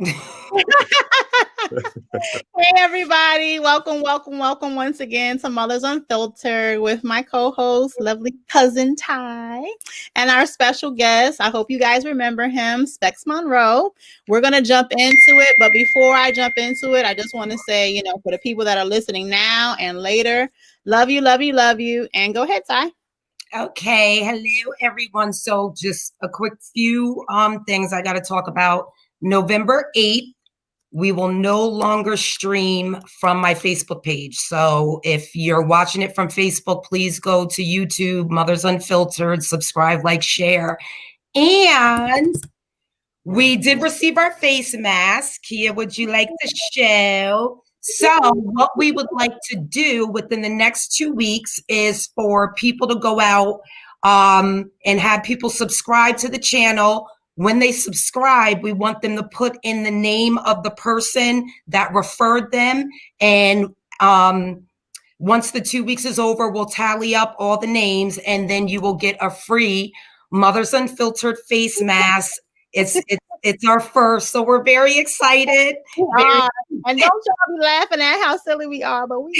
Hey everybody, welcome once again to Mothers Unfiltered with my co-host, lovely cousin Ty, and our special guest. I hope you guys remember him, Specs Monroe. We're gonna jump into it, but before I jump into it, I just want to say, for the people that are listening now and later, love you, love you, love you, and go ahead, Ty. Okay, hello everyone. So just a quick few things I got to talk about. November 8th, we will no longer stream from my Facebook page. So if you're watching it from Facebook, please go to YouTube, Mothers Unfiltered, subscribe, like, share. And we did receive our face mask. Kia, would you like to show? So what we would like to do within the next 2 weeks is for people to go out and have people subscribe to the channel. When they subscribe, we want them to put in the name of the person that referred them. And once the 2 weeks is over, we'll tally up all the names, and then you will get a free Mothers Unfiltered face mask. It's our first, so we're very excited. And don't y'all be laughing at how silly we are, but we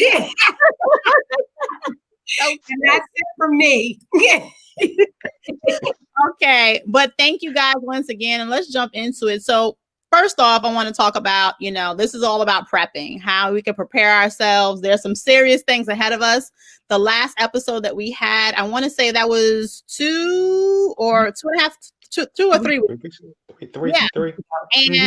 and that's it for me. Okay, but thank you guys once again, and let's jump into it. So first off, I want to talk about, this is all about prepping, how we can prepare ourselves. There's some serious things ahead of us. The last episode that we had, I want to say that was 2 or 3 weeks. Three. And we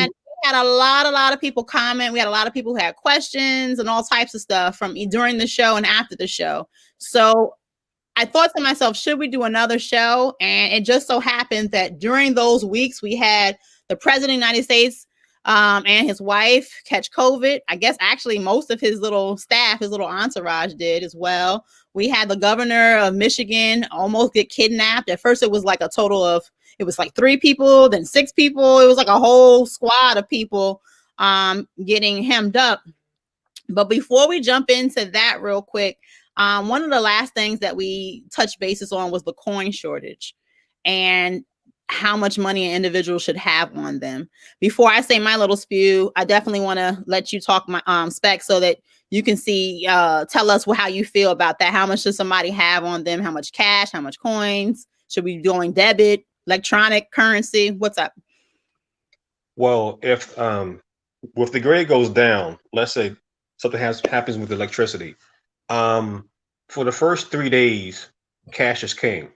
had a lot of people comment. We had a lot of people who had questions and all types of stuff from during the show and after the show. So I thought to myself, should we do another show? And it just so happened that during those weeks, we had the President of the United States and his wife catch COVID. I guess actually most of his little staff, his little entourage did as well. We had the governor of Michigan almost get kidnapped. At first, it was like a total of, it was like 3 people, then 6 people. It was like a whole squad of people getting hemmed up. But before we jump into that real quick, one of the last things that we touched bases on was the coin shortage and how much money an individual should have on them. Before I say my little spew, I definitely want to let you talk my spec so that you can see, tell us how you feel about that. How much should somebody have on them? How much cash? How much coins? Should we be doing debit, electronic currency? What's up? Well, if the grade goes down, let's say something happens with electricity, for the first 3 days, cash is king.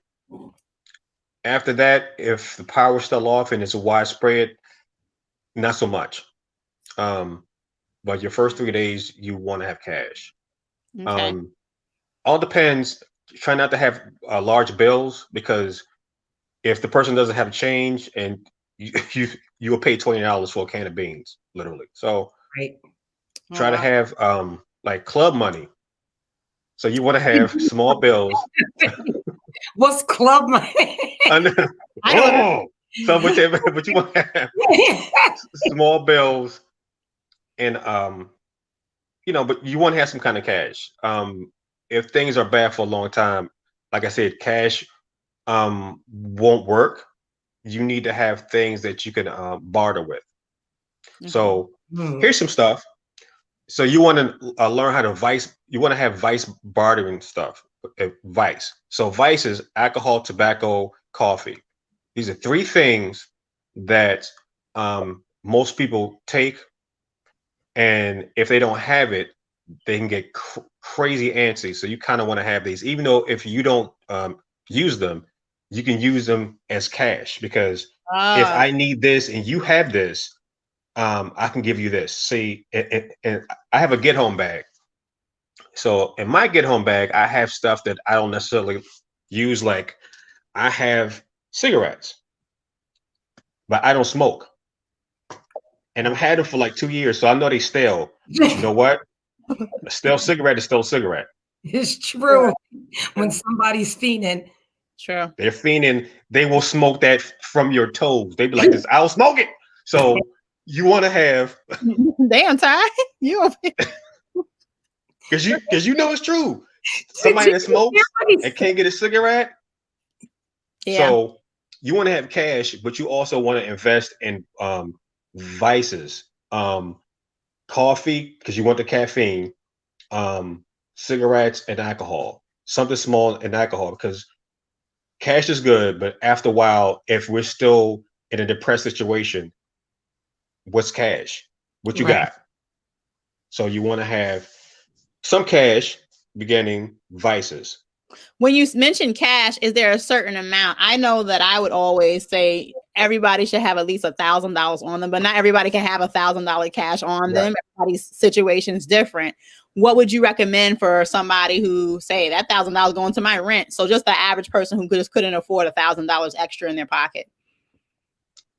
After that, if the power's still off and it's a widespread, not so much. But your first 3 days, you want to have cash. Okay. All depends. Try not to have large bills, because if the person doesn't have change, and you will pay $20 for a can of beans, literally. So Right. try to have like club money. So you want to have small bills. What's club money? I know. So but you want to have small bills, and but you want to have some kind of cash. If things are bad for a long time, like I said, cash won't work. You need to have things that you can barter with. Mm-hmm. So here's some stuff. So you want to learn how to you want to have vice bartering stuff. Vice. So vice is alcohol, tobacco, coffee. These are 3 things that most people take, and if they don't have it, they can get crazy antsy. So you kind of want to have these, even though if you don't use them, you can use them as cash, because if I need this and you have this, I can give you this. See, and I have a get home bag. So in my get home bag, I have stuff that I don't necessarily use. Like I have cigarettes, but I don't smoke. And I've had them for like 2 years, so I know they stale. But you know what? A stale cigarette is still a cigarette. It's true. When somebody's fiending. True. They're fiending. They will smoke that from your toes. They be like this, I'll smoke it. So you want to have damn Ty. You because you know it's true. Somebody that smokes and can't get a cigarette. Yeah. So you want to have cash, but you also want to invest in vices, coffee because you want the caffeine, cigarettes and alcohol, something small and alcohol because cash is good, but after a while, if we're still in a depressed situation, what's cash? What you Right. got? So you want to have some cash, beginning vices. When you mention cash, is there a certain amount? I know that I would always say everybody should have at least $1,000 on them, but not everybody can have $1,000 cash on them. Everybody's situation is different. What would you recommend for somebody who say that $1,000 going to my rent? So just the average person who couldn't afford $1,000 extra in their pocket.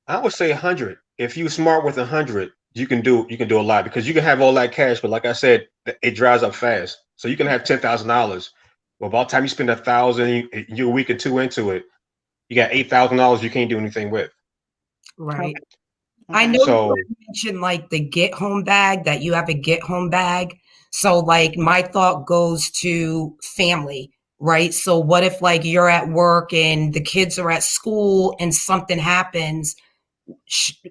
I would say 100. If you're smart with 100, you can do a lot because you can have all that cash, but like I said, it dries up fast. So you can have $10,000. Well, by the time you spend 1,000, you're a week or two into it, you got $8,000 you can't do anything with. Right. Okay. I know So you mentioned like the get home bag, that you have a get home bag. So like my thought goes to family, right? So what if like you're at work and the kids are at school and something happens?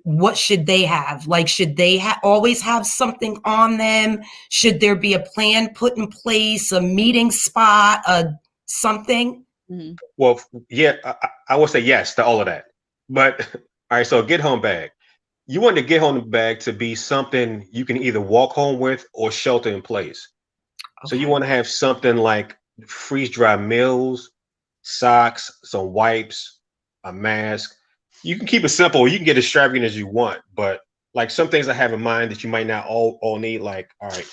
What should they have? Like, should they always have something on them? Should there be a plan put in place, a meeting spot, something? Mm-hmm. well, yeah, I would say yes to all of that. But all right, so get home bag. You want the get home bag to be something you can either walk home with or shelter in place. So you Okay. want to have something like freeze dry meals, socks, some wipes, a mask. You can keep it simple. You can get as extravagant as you want, but like some things I have in mind that you might not all need. Like, all right,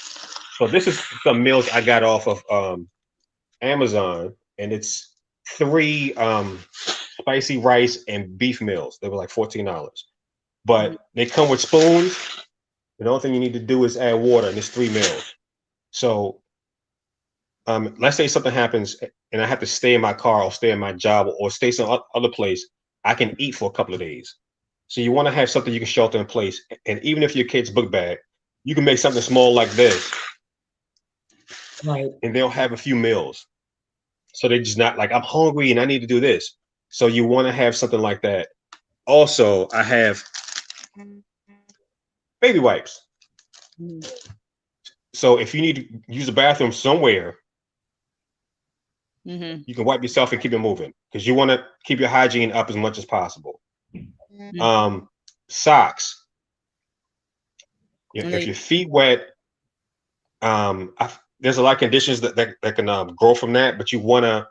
so this is some meals I got off of Amazon, and it's three spicy rice and beef meals. They were like $14, but they come with spoons. The only thing you need to do is add water, and it's 3 meals. So let's say something happens and I have to stay in my car or stay in my job or stay some other place, I can eat for a couple of days. So you want to have something you can shelter in place. And even if your kid's book bag, you can make something small like this, Right. and they'll have a few meals. So they're just not like, I'm hungry and I need to do this. So you want to have something like that. Also, I have baby wipes. So if you need to use the bathroom somewhere, you can wipe yourself and keep it moving because you want to keep your hygiene up as much as possible. Socks. If your feet wet, there's a lot of conditions that can grow from that, but you want to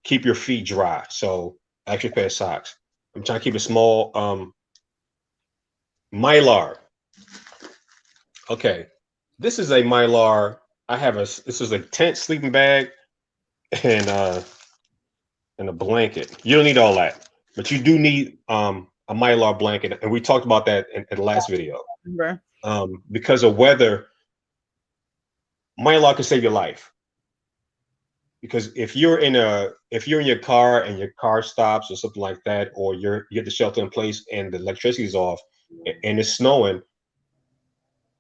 keep your feet dry. So extra pair of socks. I'm trying to keep it small. Mylar. Okay, this is a Mylar. This is a tent sleeping bag and a blanket. You don't need all that, but you do need a Mylar blanket, and we talked about that in the last video. Because of weather, Mylar can save your life. Because if you're in your car and your car stops or something like that, or you get the shelter in place and the electricity is off and it's snowing,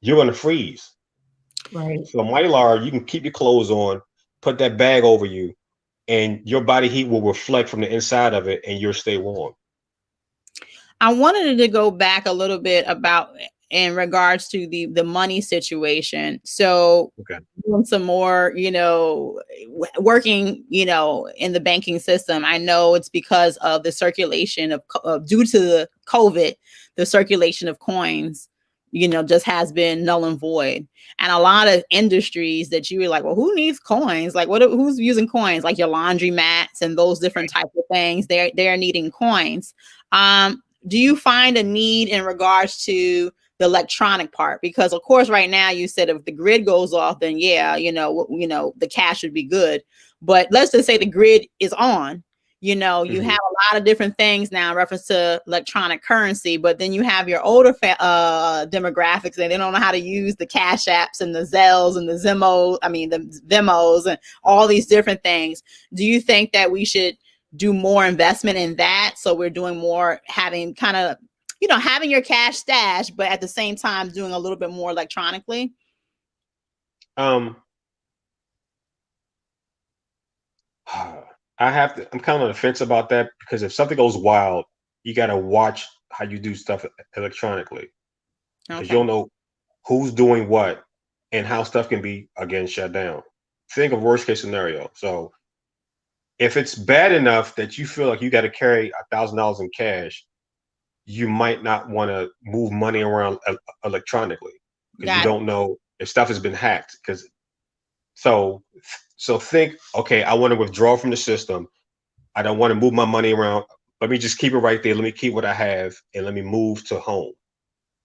you're gonna freeze. Right. So Mylar, you can keep your clothes on, put that bag over you, and your body heat will reflect from the inside of it, and you'll stay warm. I wanted to go back a little bit about in regards to the money situation. So doing some more, working, in the banking system. I know it's because of the circulation of due to the COVID, the circulation of coins, just has been null and void. And a lot of industries that you were like, well, who needs coins? Like who's using coins? Like your laundry mats and those different types of things. They're needing coins. Do you find a need in regards to the electronic part? Because of course, right now you said if the grid goes off, then yeah, the cash would be good. But let's just say the grid is on. You have a lot of different things now in reference to electronic currency, but then you have your older demographics and they don't know how to use the Cash Apps and the Zells and the Vimos and all these different things. Do you think that we should do more investment in that? So we're doing more, having kind of, having your cash stash, but at the same time doing a little bit more electronically? I'm kind of on the fence about that because if something goes wild, you got to watch how you do stuff electronically, because Okay. you'll know who's doing what and how stuff can be again shut down. Think of worst case scenario. So if it's bad enough that you feel like you got to carry $1,000 in cash, you might not want to move money around electronically because you Got it. don't know if stuff has been hacked. Because so think, okay, I want to withdraw from the system. I don't want to move my money around. Let me just keep it right there. Let me keep what I have and let me move to home.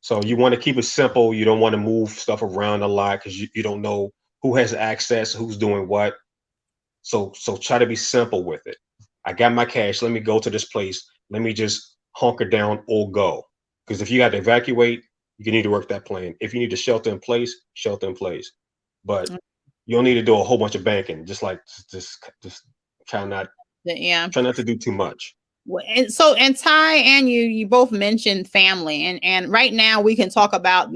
So you want to keep it simple. You don't want to move stuff around a lot because you don't know who has access, who's doing what. So try to be simple with it. I got my cash. Let me go to this place. Let me just hunker down or go. Because if you got to evacuate, you need to work that plan. If you need to shelter in place, shelter in place. But you don't need to do a whole bunch of banking. Just try not Yeah. try not to do too much. And so, and Ty and you both mentioned family, and right now we can talk about,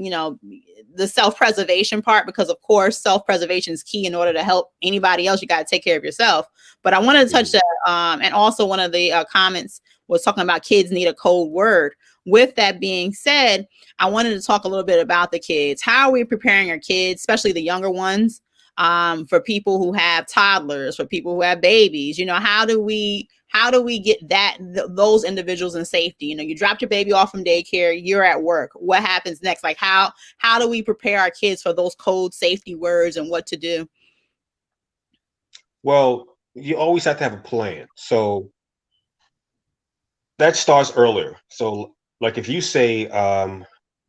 the self-preservation part, because of course self-preservation is key. In order to help anybody else, you got to take care of yourself. But I wanted to touch that, and also one of the comments was talking about kids need a code word. With that being said, I wanted to talk a little bit about the kids. How are we preparing our kids, especially the younger ones, for people who have toddlers, for people who have babies? How do we get those individuals in safety? You dropped your baby off from daycare, you're at work. What happens next? Like how do we prepare our kids for those code safety words and what to do? Well, you always have to have a plan. So that starts earlier. So like if you say,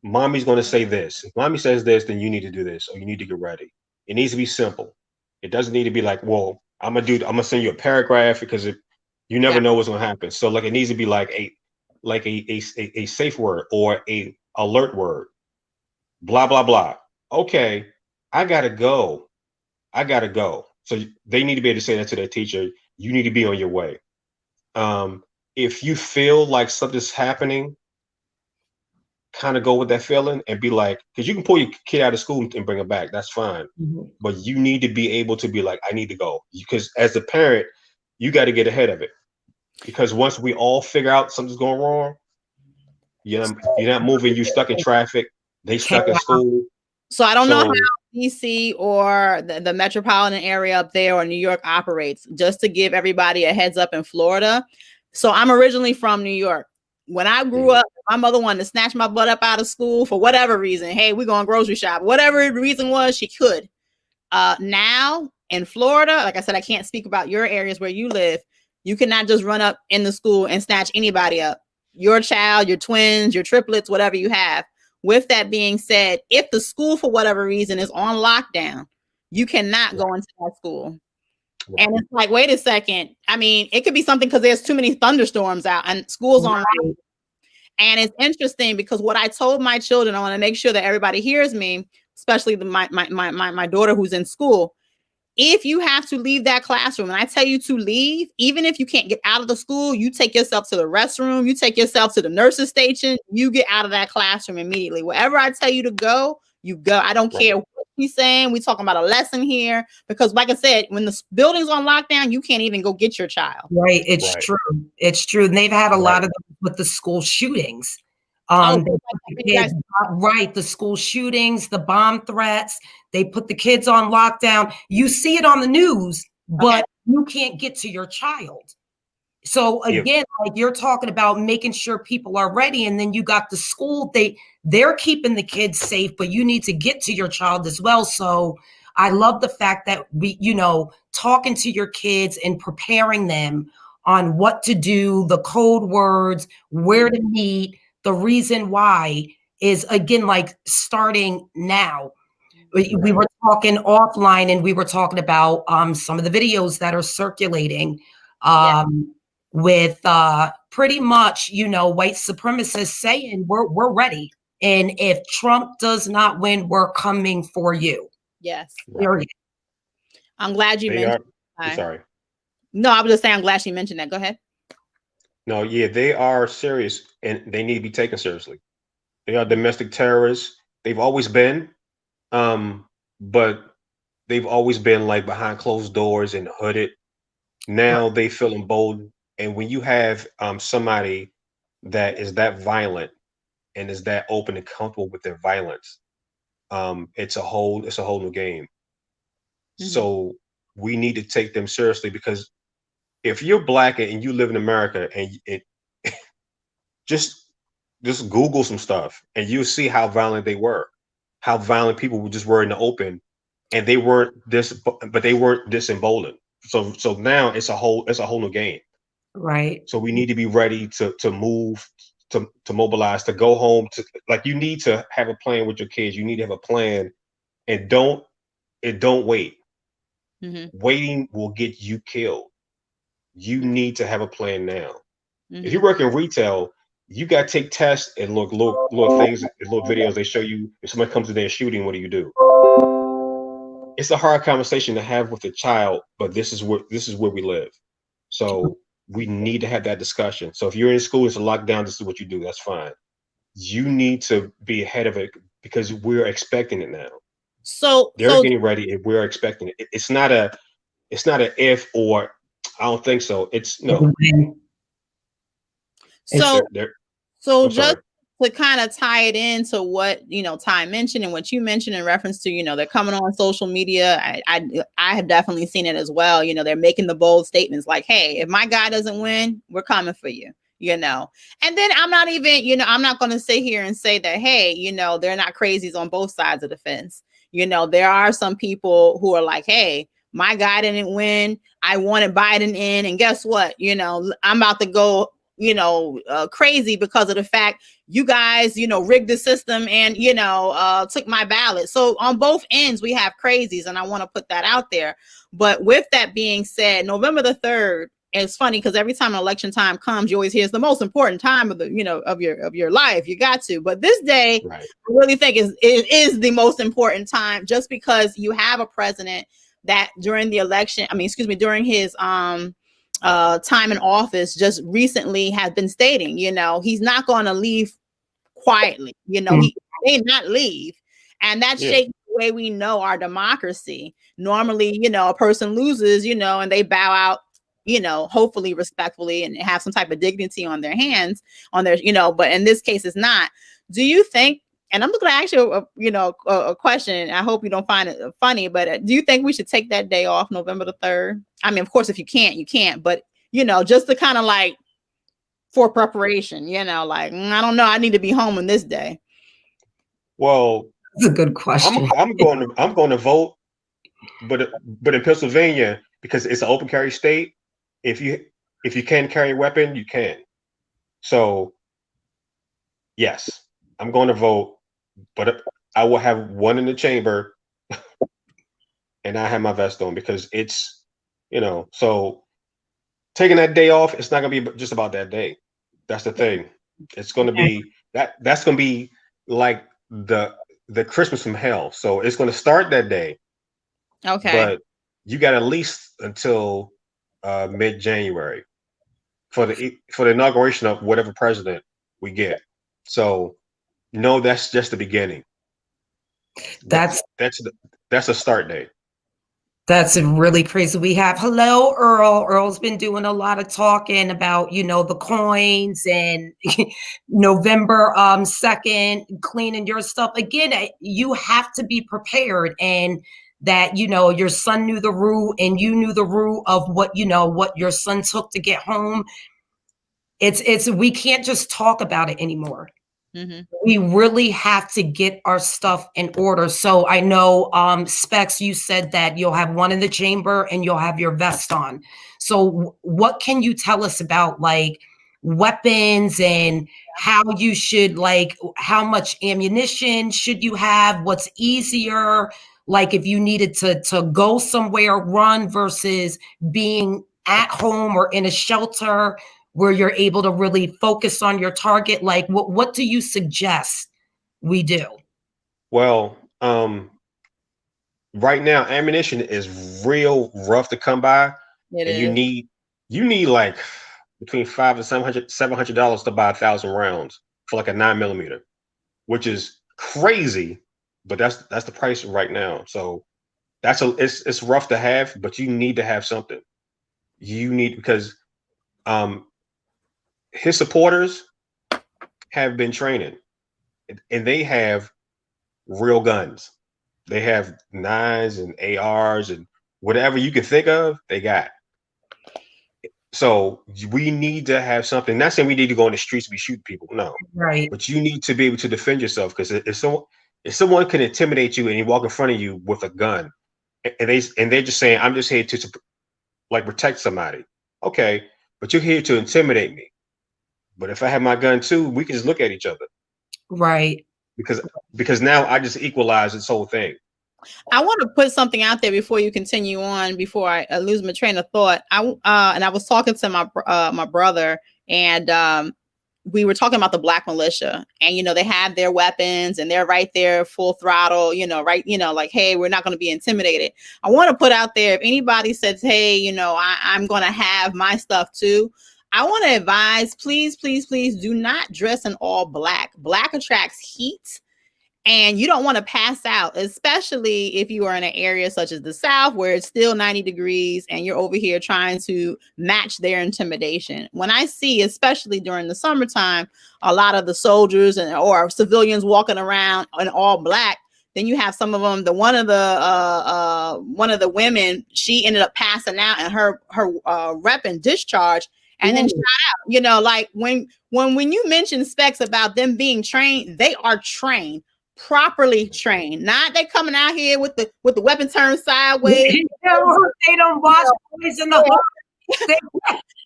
mommy's going to say this. If mommy says this, then you need to do this, or you need to get ready. It needs to be simple. It doesn't need to be like, well, I'm gonna send you a paragraph, because you never know what's gonna happen. So like it needs to be like a safe word or a alert word. Blah blah blah. Okay, I gotta go. I gotta go. So they need to be able to say that to their teacher. You need to be on your way. If you feel like something's happening, kind of go with that feeling and be like, because you can pull your kid out of school and bring it back. That's fine. But you need to be able to be like, I need to go. Because as a parent, you got to get ahead of it. Because once we all figure out something's going wrong, you're not moving, you're stuck in traffic, they stuck in school. So I don't know how DC or the metropolitan area up there or New York operates, just to give everybody a heads up in Florida. So I'm originally from New York. When I grew up, my mother wanted to snatch my butt up out of school for whatever reason. Hey, we're going grocery shop. Whatever the reason was, she could. Now in Florida, like I said, I can't speak about your areas where you live. You cannot just run up in the school and snatch anybody up. Your child, your twins, your triplets, whatever you have. With that being said, if the school for whatever reason is on lockdown, you cannot go into that school. And it's like, wait a second. I mean, it could be something because there's too many thunderstorms out and schools on lockdown. And it's interesting because what I told my children, I want to make sure that everybody hears me, especially my daughter who's in school. If you have to leave that classroom and I tell you to leave, even if you can't get out of the school, you take yourself to the restroom, you take yourself to the nurse's station, you get out of that classroom immediately. Wherever I tell you to go, you go. I don't care what he's saying. We're talking about a lesson here because, like I said, when the building's on lockdown, you can't even go get your child. Right. It's true. It's true. And they've had a lot of them with the school shootings. The school shootings, the bomb threats, they put the kids on lockdown. You see it on the news, but you can't get to your child. So again, like you're talking about making sure people are ready, and then you got the school, they're keeping the kids safe, but you need to get to your child as well. So I love the fact that we, talking to your kids and preparing them on what to do, the code words, where to meet, the reason why is again, like starting now. We were talking offline and we were talking about some of the videos that are circulating with pretty much, white supremacists saying we're ready. And if Trump does not win, we're coming for you. Yes. Period. I'm glad you mentioned. I'm sorry. No, I was just saying I'm glad she mentioned that. Go ahead. No, yeah, they are serious and they need to be taken seriously. They are domestic terrorists. They've always been, but they've always been like behind closed doors and hooded. Now they feel emboldened. And when you have somebody that is that violent and is that open and comfortable with their violence, it's a whole new game. So we need to take them seriously, because if you're black and you live in America, and just Google some stuff and you'll see how violent they were, how violent people just were in the open, and they weren't but they weren't this emboldened. So now it's a whole new game. Right. So we need to be ready to move, to mobilize, to go home, to, like, you need to have a plan with your kids. You need to have a plan, and don't wait. Waiting will get you killed. You need to have a plan now. If you work in retail, you got to take tests and look things, little videos. They show you if somebody comes in there shooting, what do you do? It's a hard conversation to have with a child, but this is where we live. So we need to have that discussion. So if you're in school, it's a lockdown, this is what you do. That's fine. You need to be ahead of it, because we're expecting it now. So they're getting ready, and we're expecting it. It's not a if or, I don't think so. It's no. So just to kind of tie it into what, Ty mentioned and what you mentioned in reference to, they're coming on social media. I have definitely seen it as well. They're making the bold statements like, hey, if my guy doesn't win, we're coming for you, and then I'm not even, I'm not going to sit here and say that, hey, they're not crazies on both sides of the fence. There are some people who are like, hey, my guy didn't win. I wanted Biden in. And guess what? I'm about to go, crazy because of the fact you guys, rigged the system and, took my ballot. So on both ends, we have crazies. And I want to put that out there. But with that being said, November the 3rd, it's funny because every time election time comes, you always hear it's the most important time of the, of your life. You got to. But this day, right, I really think is the most important time, just because you have a president that during the election, during his time in office, just recently has been stating, he's not going to leave quietly. He may not leave, and that shakes the way we know our democracy. Normally, a person loses, and they bow out, hopefully respectfully, and have some type of dignity on their hands, on their, but in this case, it's not. Do you think? And I'm going to ask you, a question. I hope you don't find it funny, but do you think we should take that day off, November the 3rd? I mean, of course, if you can't, you can't. But, just to kind of like for preparation, like, I don't know, I need to be home on this day. Well, that's a good question. I'm going to vote, but in Pennsylvania, because it's an open carry state, if you can carry a weapon, you can. So, yes, I'm going to vote. But I will have one in the chamber, and I have my vest on, because it's, so taking that day off, it's not going to be just about that day. That's the thing. It's going to be that's going to be like the Christmas from hell. So it's going to start that day. Okay. But you got at least until mid-January for the inauguration of whatever president we get. So, no, that's just the beginning. That's a start date. That's really crazy. We have hello, Earl. Earl's been doing a lot of talking about, the coins and November 2nd, cleaning your stuff. Again, you have to be prepared, and that, your son knew the route and you knew the route of what your son took to get home. It's we can't just talk about it anymore. Mm-hmm. We really have to get our stuff in order. So I know, Specs, you said that you'll have one in the chamber and you'll have your vest on. So what can you tell us about like weapons and how you should, like, how much ammunition should you have? What's easier? Like if you needed to go somewhere, run versus being at home or in a shelter where you're able to really focus on your target? Like, what do you suggest we do? Well, right now, ammunition is real rough to come by. You need like between $500 to $700 to buy 1,000 rounds for like a 9mm, which is crazy, but that's the price right now. So it's rough to have, but you need to have something. You need, because his supporters, have been training, and they have real guns. They have 9s and ARs and whatever you can think of, they got. So we need to have something. Not saying we need to go in the streets and be shooting people, no. Right. But you need to be able to defend yourself, because if someone can intimidate you and you walk in front of you with a gun, and they're just saying, I'm just here to like protect somebody. Okay, but you're here to intimidate me. But if I have my gun too, we can just look at each other. Right. Because now I just equalize this whole thing. I want to put something out there before you continue on, before I lose my train of thought. And I was talking to my brother, and we were talking about the Black militia, and they have their weapons and they're right there full throttle, like, hey, we're not going to be intimidated. I want to put out there, if anybody says, hey, I'm going to have my stuff too, I want to advise, please, please, please do not dress in all black. Black attracts heat. And you don't want to pass out, especially if you are in an area such as the South, where it's still 90 degrees and you're over here trying to match their intimidation. When I see, especially during the summertime, a lot of the soldiers or civilians walking around in all black, then you have some of them. One of the women, she ended up passing out, and her weapon discharged, and then shot out. Like when you mention specs about them being trained, they are trained. Properly trained, not they coming out here with the weapon turned sideways. They don't watch boys in the hood.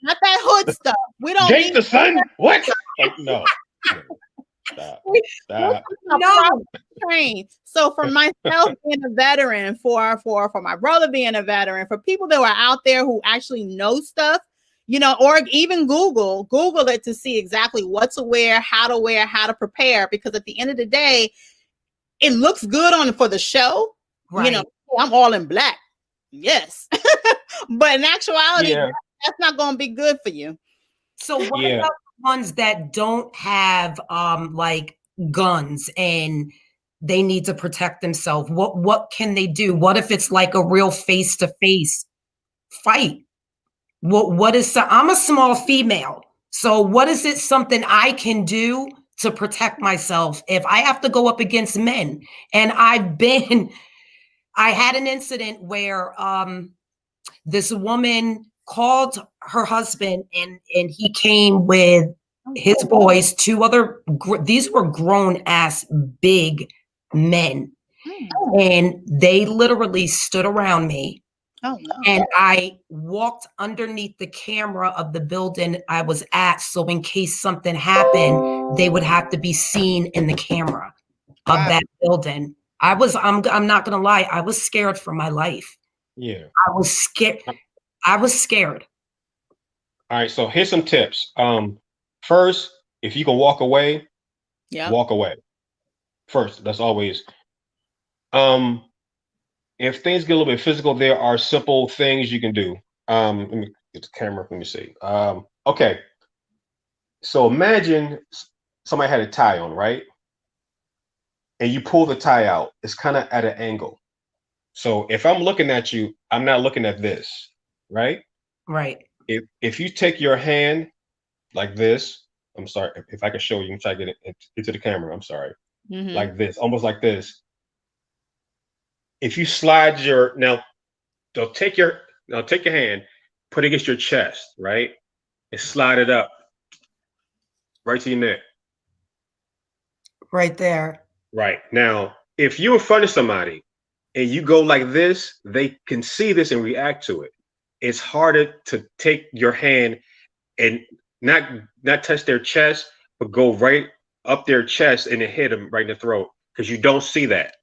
Not that hood stuff. We don't need the son. What? No. Stop. No. Trained. So for myself being a veteran, for my brother being a veteran, for people that are out there who actually know stuff, or even Google it to see exactly what to wear, how to prepare, because at the end of the day, it looks good for the show. Right. I'm all in black. Yes. But in actuality, that's not going to be good for you. So what about the ones that don't have like guns and they need to protect themselves? What can they do? What if it's like a real face-to-face fight? I'm a small female. So what is it something I can do to protect myself if I have to go up against men? And I had an incident where this woman called her husband, and he came with his boys, these were grown ass big men. And they literally stood around me. Oh, no. And I walked underneath the camera of the building I was at, so in case something happened, they would have to be seen in the camera of that building. I'm not gonna lie, I was scared for my life. Yeah. I was scared. All right, so here's some tips. First, if you can walk away, walk away. First, that's always. If things get a little bit physical, there are simple things you can do. Let me get the camera. Let me see. Okay. So imagine somebody had a tie on, right? And you pull the tie out. It's kind of at an angle. So if I'm looking at you, I'm not looking at this, right? Right. If you take your hand like this, I'm sorry, if I can show you, I'm trying to get it into the camera. I'm sorry. Mm-hmm. Like this, almost like this. If you slide take your hand, put it against your chest, right? And slide it up right to your neck. Right there. Right. Now, if you're in front of somebody and you go like this, they can see this and react to it. It's harder to take your hand and not touch their chest, but go right up their chest and then hit them right in the throat, because you don't see that.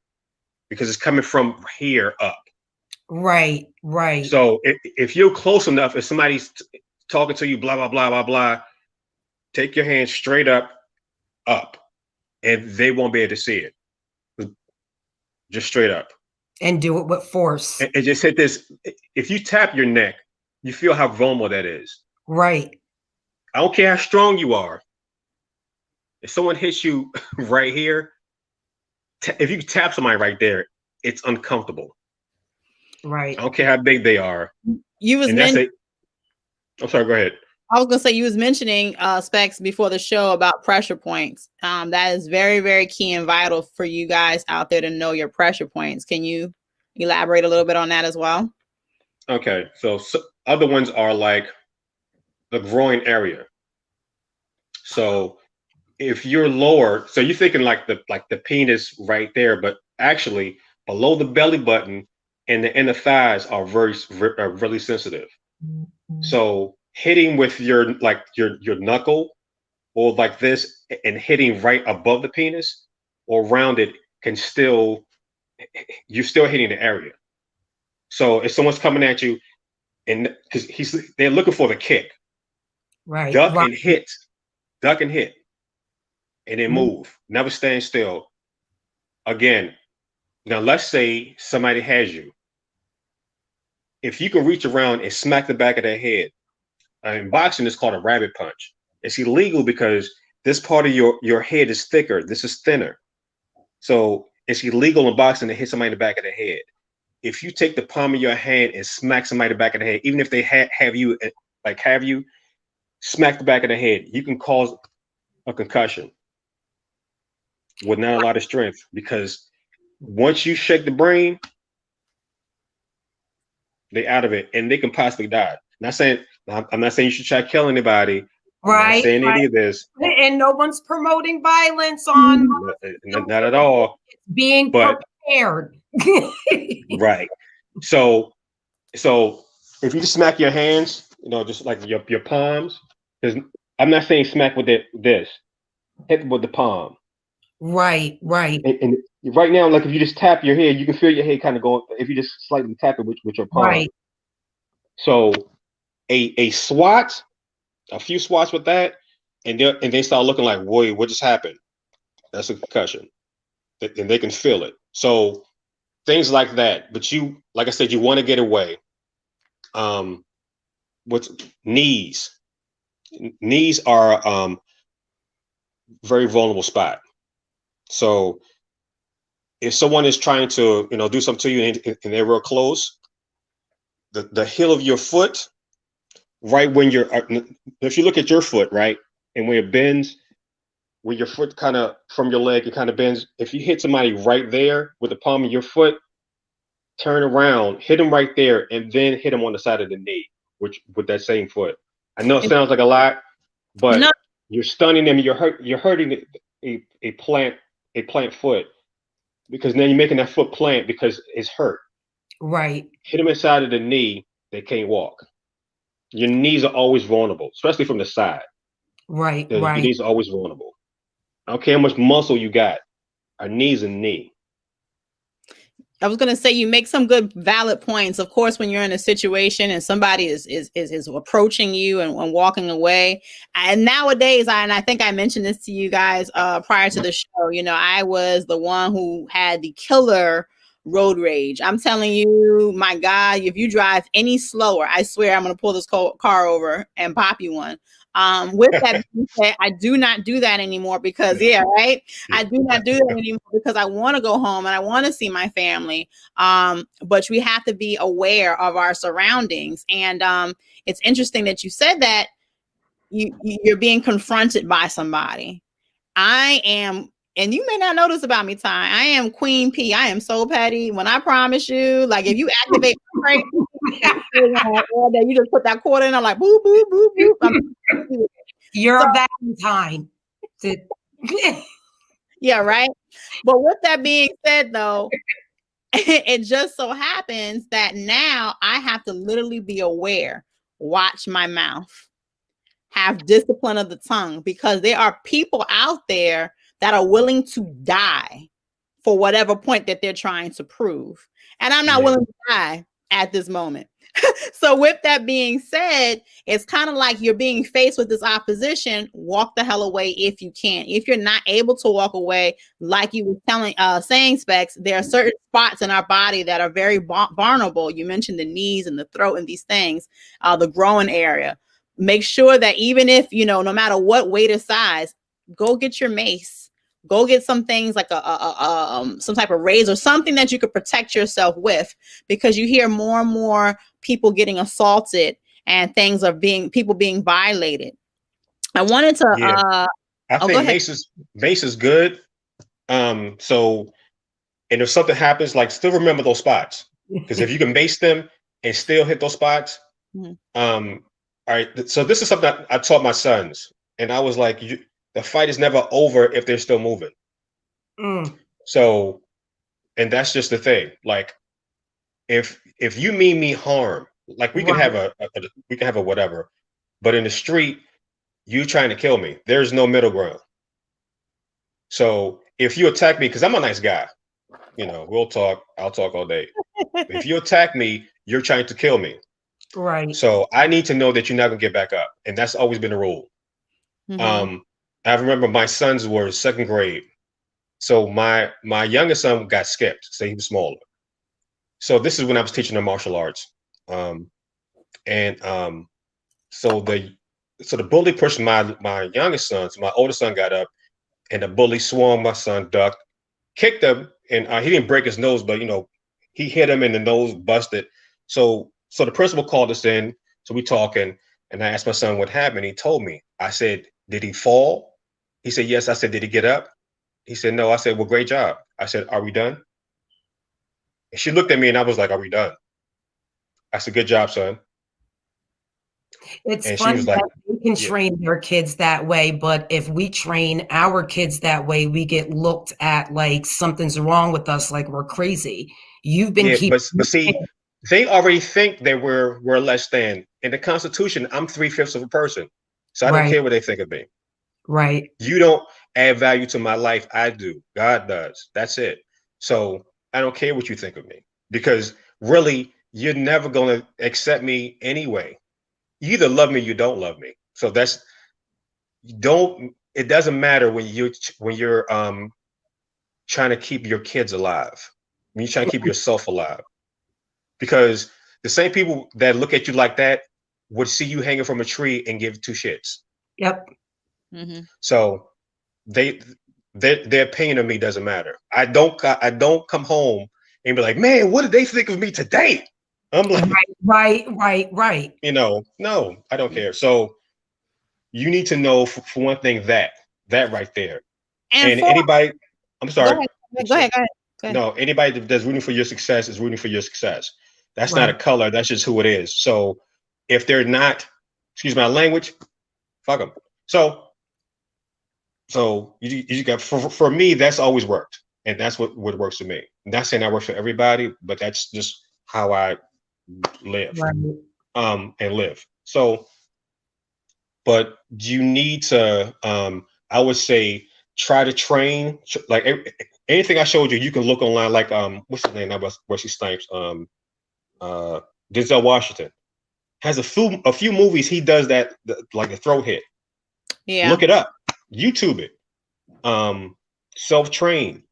Because it's coming from here up. Right. So if you're close enough, if somebody's talking to you, blah, blah, blah, blah, blah, take your hand straight up, and they won't be able to see it. Just straight up. And do it with force. And just hit this. If you tap your neck, you feel how vulnerable that is. Right. I don't care how strong you are. If someone hits you right here, if you tap somebody right there, it's uncomfortable. Right. I don't care how big they are. I'm sorry, go ahead. I was gonna say, you was mentioning Specs before the show about pressure points. That is very, very key and vital for you guys out there to know your pressure points. Can you elaborate a little bit on that as well? Okay, so other ones are like the groin area. So if you're lower, so you're thinking like the penis right there, but actually below the belly button and the inner thighs are really sensitive. So hitting with your your knuckle or like this and hitting right above the penis or around it can still, you're still hitting the area. So if someone's coming at you and because they're looking for the kick, Right. duck Right. and hit, duck and hit, and then Mhm. move. Never stand still. Again, now let's say somebody has you. If you can reach around and smack the back of their head, in boxing it's called a rabbit punch. It's illegal because this part of your head is thicker. This is thinner. So it's illegal in boxing to hit somebody in the back of the head. If you take the palm of your hand and smack somebody in the back of the head, even if they have you smack the back of the head, you can cause a concussion with not a lot of strength, because once you shake the brain, they out of it and they can possibly die. I'm not saying you should try to kill anybody. I'm not Right. saying any of this. And no one's promoting violence on Not at all. It's being But prepared. right. So if you just smack your hands, just like your palms, because I'm not saying smack with this, hit with the palm. Right. And right now, like if you just tap your head, you can feel your head kind of going. If you just slightly tap it with your palm. Right. So a swat, a few swats with that, and they start looking like, "Whoa, what just happened?" That's a concussion, and they can feel it. So things like that. But like I said, you want to get away. What's knees? Knees are very vulnerable spot. So if someone is trying to do something to you and they're real close, the heel of your foot, right when if you look at your foot, right, and when it bends, where your foot kind of from your leg, it kind of bends. If you hit somebody right there with the palm of your foot, turn around, hit them right there, and then hit them on the side of the knee, with that same foot. I know it sounds like a lot, but No. you're stunning them. You're hurting a plant foot, because then you're making that foot plant because it's hurt. Right. Hit them inside of the knee, they can't walk. Your knees are always vulnerable, especially from the side. Right. Your knees are always vulnerable. I don't care how much muscle you got. Our knee's a knee. I was going to say, you make some good valid points. Of course, when you're in a situation and somebody is approaching you and walking away, and nowadays, I think I mentioned this to you guys prior to the show. I was the one who had the killer road rage. I'm telling you, my God, if you drive any slower, I swear I'm going to pull this car over and pop you one. With that being said, I do not do that anymore because, I do not do that anymore because I want to go home and I want to see my family. But we have to be aware of our surroundings. And it's interesting that you said that you're being confronted by somebody. I am, and you may not know this about me, Ty, I am Queen P. I am so petty. When I promise you, like if you activate my you just put that quarter in, I'm like, boop, boop, boop, boop. You're a Valentine. Yeah, right. But with that being said, though, it just so happens that now I have to literally be aware, watch my mouth, have discipline of the tongue, because there are people out there that are willing to die for whatever point that they're trying to prove. And I'm not willing to die at this moment. So with that being said, it's kind of like you're being faced with this opposition. Walk the hell away if you can. If you're not able to walk away, like you were saying, Specs, there are certain spots in our body that are very vulnerable. You mentioned the knees and the throat and these things, the groin area. Make sure that even if, no matter what weight or size, go get your mace. Go get some things like some type of razor, something that you could protect yourself with, because you hear more and more people getting assaulted and things are people being violated. I wanted to I go think ahead. Mace is good. So, and if something happens, like, still remember those spots, because if you can mace them and still hit those spots, all right. So this is something I taught my sons, and I was like, the fight is never over if they're still moving. So, and that's just the thing. Like, if you mean me harm, like, we can have a whatever, but in the street, you trying to kill me. There's no middle ground. So if you attack me, because I'm a nice guy, we'll talk. I'll talk all day. If you attack me, you're trying to kill me. Right. So I need to know that you're not gonna get back up, and that's always been the rule. I remember my sons were second grade, so my youngest son got skipped, so he was smaller. So this is when I was teaching them martial arts, so the bully pushed my youngest son, so my oldest son got up, and the bully swung my son, ducked, kicked him, and he didn't break his nose, but he hit him in the nose, busted. So the principal called us in, so we talking, and I asked my son what happened. He told me. I said, "Did he fall?" He said, "Yes." I said, "Did he get up?" He said, "No." I said, "Well, great job." I said, "Are we done?" And she looked at me, and I was like, "Are we done?" I said, "Good job, son." It's And she funny was like, that they can yeah. train their kids that way, but if we train our kids that way, we get looked at like something's wrong with us, like we're crazy. You've been keeping. But see, they already think that we're less than. In the Constitution, I'm 3/5 of a person, so I don't care what they think of me. Right. You don't add value to my life. I do. God does. That's it. So I don't care what you think of me, because really, you're never going to accept me anyway. You either love me or you don't love me. So it doesn't matter when you're trying to keep your kids alive, when you're trying to keep yourself alive, because the same people that look at you like that would see you hanging from a tree and give two shits. Yep. So their opinion of me doesn't matter. I don't come home and be like, "Man, what did they think of me today?" I'm like, right. No, I don't care. So you need to know, for one thing, that right there. And anybody, I'm sorry. Go ahead. No, anybody that's rooting for your success is rooting for your success. That's not a color. That's just who it is. So if they're not, excuse my language, fuck them. So you got, for me, that's always worked, and that's what works for me. I'm not saying that works for everybody, but that's just how I live, and live. So, but you need to, I would say, try to train, like anything I showed you. You can look online, like what's his name? That was Wesley Snipes. Denzel Washington has a few movies. He does that, like a throat hit. Yeah, look it up. YouTube it. Self-train.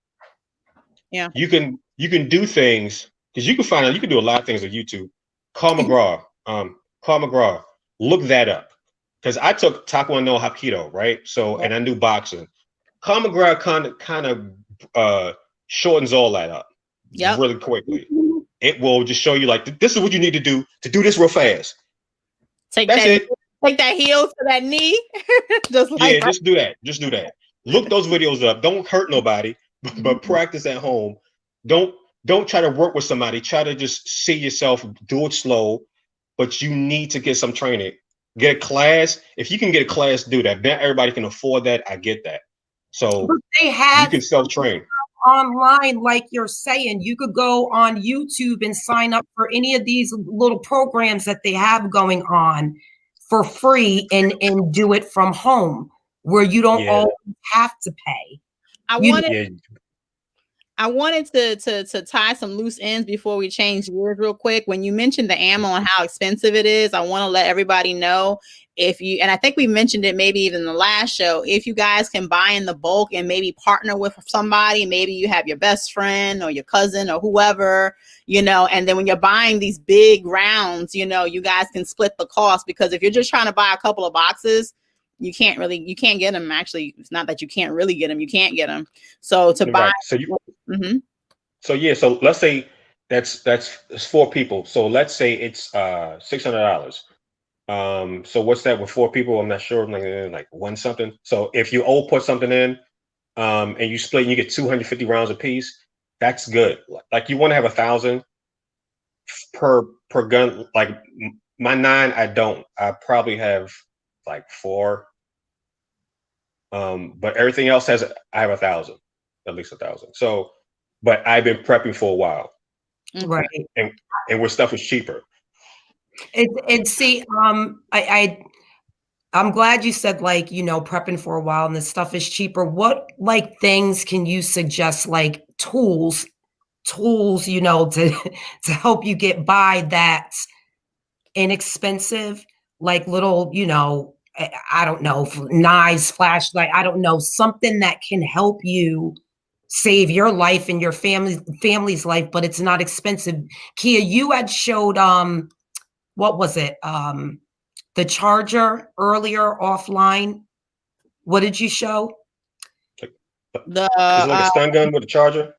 Yeah, you can do things, because you can find out. You can do a lot of things on YouTube. Carl McGraw. Look that up, because I took Taekwondo Hapkido, right? So, and I knew boxing. Carl McGraw kind of shortens all that up, really quickly. It will just show you, like, this is what you need to do this real fast. Take that heel to that knee. Just do that. Just do that. Look those videos up. Don't hurt nobody, but practice at home. Don't try to work with somebody. Try to just see yourself. Do it slow, but you need to get some training. Get a class. If you can get a class, do that. Not everybody can afford that. I get that. So you can self-train online, like you're saying. You could go on YouTube and sign up for any of these little programs that they have going on for free, and do it from home, where you don't always have to pay. I wanted to tie some loose ends before we change gears real quick. When you mentioned the ammo and how expensive it is, I want to let everybody know, and I think we mentioned it maybe even in the last show, if you guys can buy in the bulk and maybe partner with somebody, maybe you have your best friend or your cousin or whoever, and then when you're buying these big rounds, you guys can split the cost, because if you're just trying to buy a couple of boxes, you can't get them. Actually, it's not that you can't really get them, you can't get them. So to buy. So so let's say that's 4 people. So let's say it's $600. So what's that with 4 people? I'm not sure. Like one something. So if you all put something in, and you split, and you get 250 rounds a piece. That's good. Like you want to have 1,000 per gun. Like my 9, I don't. I probably have like 4. But everything else I have 1,000, at least 1,000. So, but I've been prepping for a while, Right. and where stuff is cheaper. See, I'm glad you said, like, prepping for a while and this stuff is cheaper. What, like, things can you suggest, like tools, to to help you get by that's inexpensive, like little, I don't know, knives, flashlight, I don't know, something that can help you save your life and your family's life, but it's not expensive. Kia, you had showed what was it? The charger earlier offline. What did you show? Is it like a stun gun with a charger?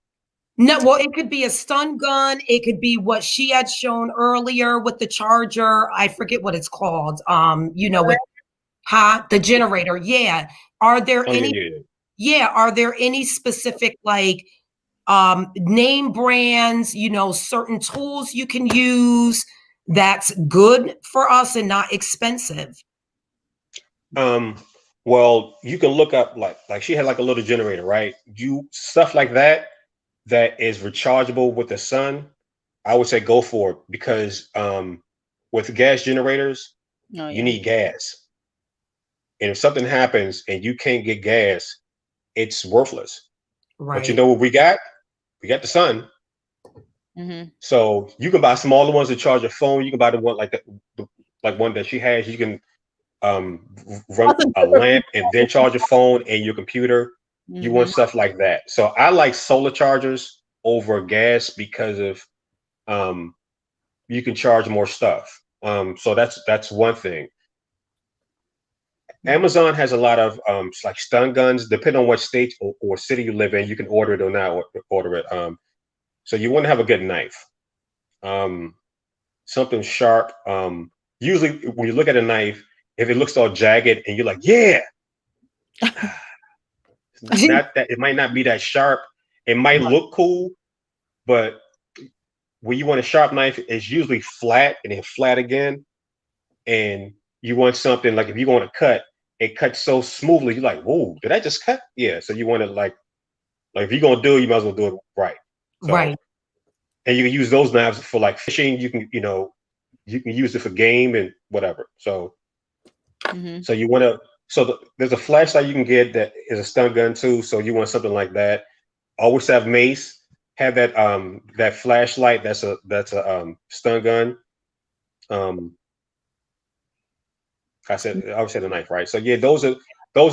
No, well, it could be a stun gun. It could be what she had shown earlier with the charger. I forget what it's called. With the generator. Yeah. Are there are there any specific, like, name brands, certain tools you can use that's good for us and not expensive? Well, you can look up like she had like a little generator, right? Stuff like that is rechargeable with the sun. I would say go for it because with gas generators, you need gas. And if something happens and you can't get gas, it's worthless. Right. But you know what we got? We got the sun. Mm-hmm. So you can buy smaller ones to charge your phone. You can buy the one like one that she has. You can run a lamp and then charge your phone and your computer. Mm-hmm. You want stuff like that. So I like solar chargers over gas because of you can charge more stuff. So that's one thing. Amazon has a lot of like stun guns. Depending on what state or city you live in, you can order it or not order it. So you want to have a good knife, something sharp. Usually, when you look at a knife, if it looks all jagged and you're like, yeah, not that it might not be that sharp. It might look cool, but when you want a sharp knife, it's usually flat and then flat again. And you want something like if you want to cut, it cuts so smoothly. You're like, whoa, did I just cut? Yeah. So you want to like if you're gonna do it, you might as well do it right. So, right. And you can use those knives for like fishing. You can use it for game and whatever. So, so you want to. So there's a flashlight you can get that is a stun gun too. So you want something like that. Always have mace. Have that that flashlight. That's a stun gun. I always said a knife, right? So yeah, those are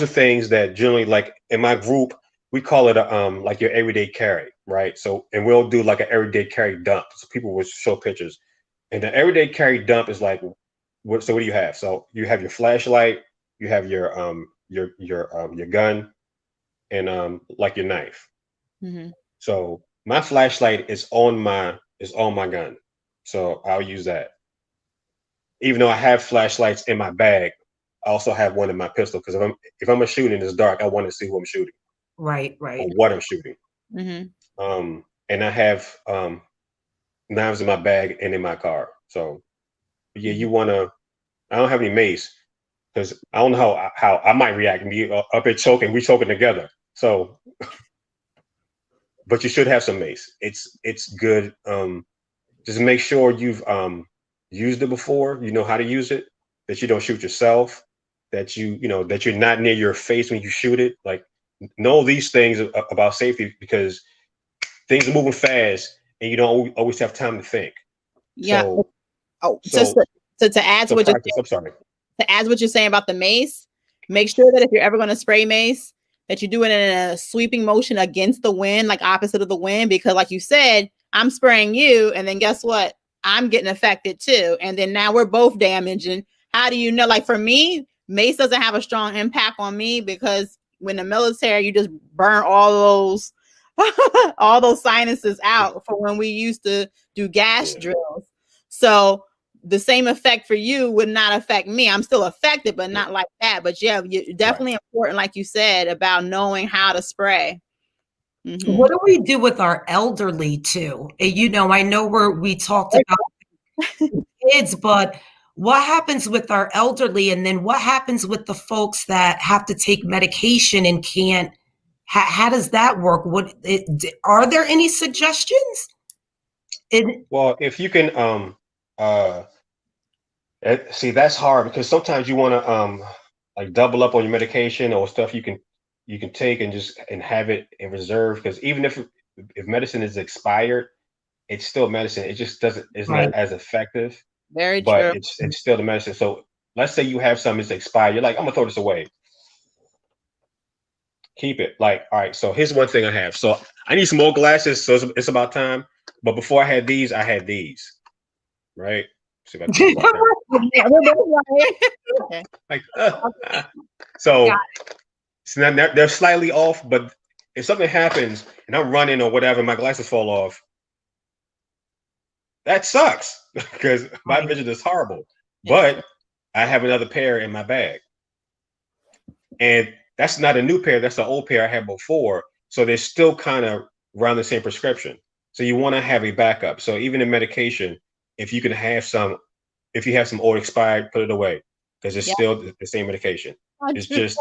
things that generally, like in my group, we call it like your everyday carry, right? So and we'll do like an everyday carry dump. So people will show pictures, and the everyday carry dump is like, what? So what do you have? So you have your flashlight, you have your gun, and like your knife. Mm-hmm. So my flashlight is on my gun, so I'll use that. Even though I have flashlights in my bag, I also have one in my pistol because if I'm shooting and it's dark, I want to see who I'm shooting. Right. Or what I'm shooting. Mm-hmm. And I have knives in my bag and in my car. So yeah, you want to. I don't have any mace because I don't know how I might react and be up there choking. We choking together. So, but you should have some mace. It's good. Just make sure you've used it before, you know how to use it, that you don't shoot yourself, that that you're not near your face when you shoot it. Like, know these things about safety because things are moving fast and you don't always have time to think. Yeah. To add to what you're saying, I'm sorry. To add what you're saying about the mace, make sure that if you're ever going to spray mace, that you do it in a sweeping motion against the wind, like opposite of the wind, because like you said, I'm spraying you, and then guess what? I'm getting affected too. And then now we're both damaging. How do you know? Like for me, mace doesn't have a strong impact on me because when the military, you just burn all those sinuses out for when we used to do gas drills. So the same effect for you would not affect me. I'm still affected, but not like that. But yeah, definitely important, like you said, about knowing how to spray. Mm-hmm. What do we do with our elderly too? You know, I know we talked about kids, but what happens with our elderly, and then what happens with the folks that have to take medication and can't? How does that work? Are there any suggestions? Well, if you can, see, that's hard because sometimes you want to like double up on your medication or stuff you can take and just have it in reserve, because even if medicine is expired, it's still medicine. It just doesn't. It's not as effective. Very but true. It's still the medicine. So let's say you have something that's expired. You're like, I'm gonna throw this away. Keep it. Like, all right. So here's one thing I have. So I need some more glasses. So it's about time. But before I had these, right? See if I can like, so now they're slightly off. But if something happens and I'm running or whatever, my glasses fall off, that sucks because my vision is horrible. But I have another pair in my bag, and that's not a new pair. That's the old pair I had before. So they're still kind of around the same prescription. So you want to have a backup. So even in medication, if you have some old expired, put it away because it's still the same medication. It's just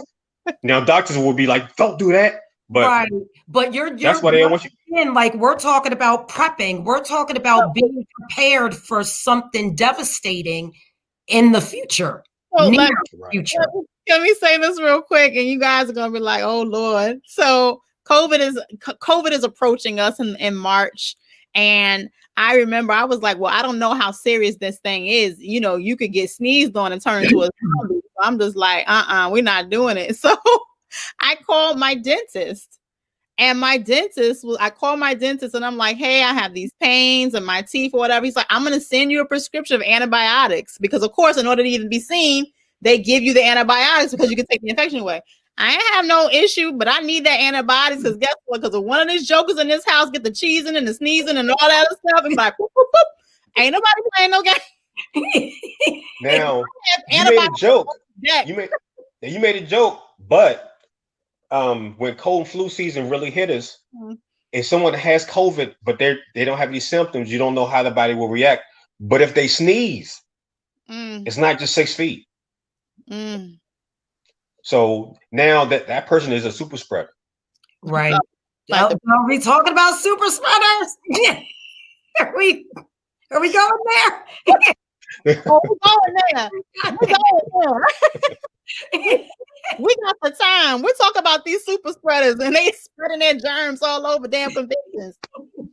now doctors will be like, don't do that. But but you're that's what they want you. Like, we're talking about prepping. We're talking about being prepared for something devastating in the future. Future. Let me say this real quick, and you guys are gonna be like, "Oh Lord!" So COVID is approaching us in March, and I remember I was like, "Well, I don't know how serious this thing is. You know, you could get sneezed on and turn into a zombie." So I'm just like, we're not doing it." So I called my dentist, and I called my dentist and I'm like, "Hey, I have these pains in my teeth or whatever." He's like, "I'm going to send you a prescription of antibiotics," because of course, in order to even be seen, they give you the antibiotics because you can take the infection away. I ain't have no issue, but I need that antibiotics because guess what? Because if one of these jokers in this house get the cheesing and the sneezing and all that other stuff, it's like, whoop, whoop, whoop. Ain't nobody playing no game. Now, you made a joke. You made a joke, but when cold and flu season really hit us, if someone has COVID but they don't have any symptoms, you don't know how the body will react. But if they sneeze, it's not just 6 feet. So now that person is a super spreader. Right. Are we talking about super spreaders? Are we going there? We're going there. We got the time. We're talking about these super spreaders and they spreading their germs all over damn conventions.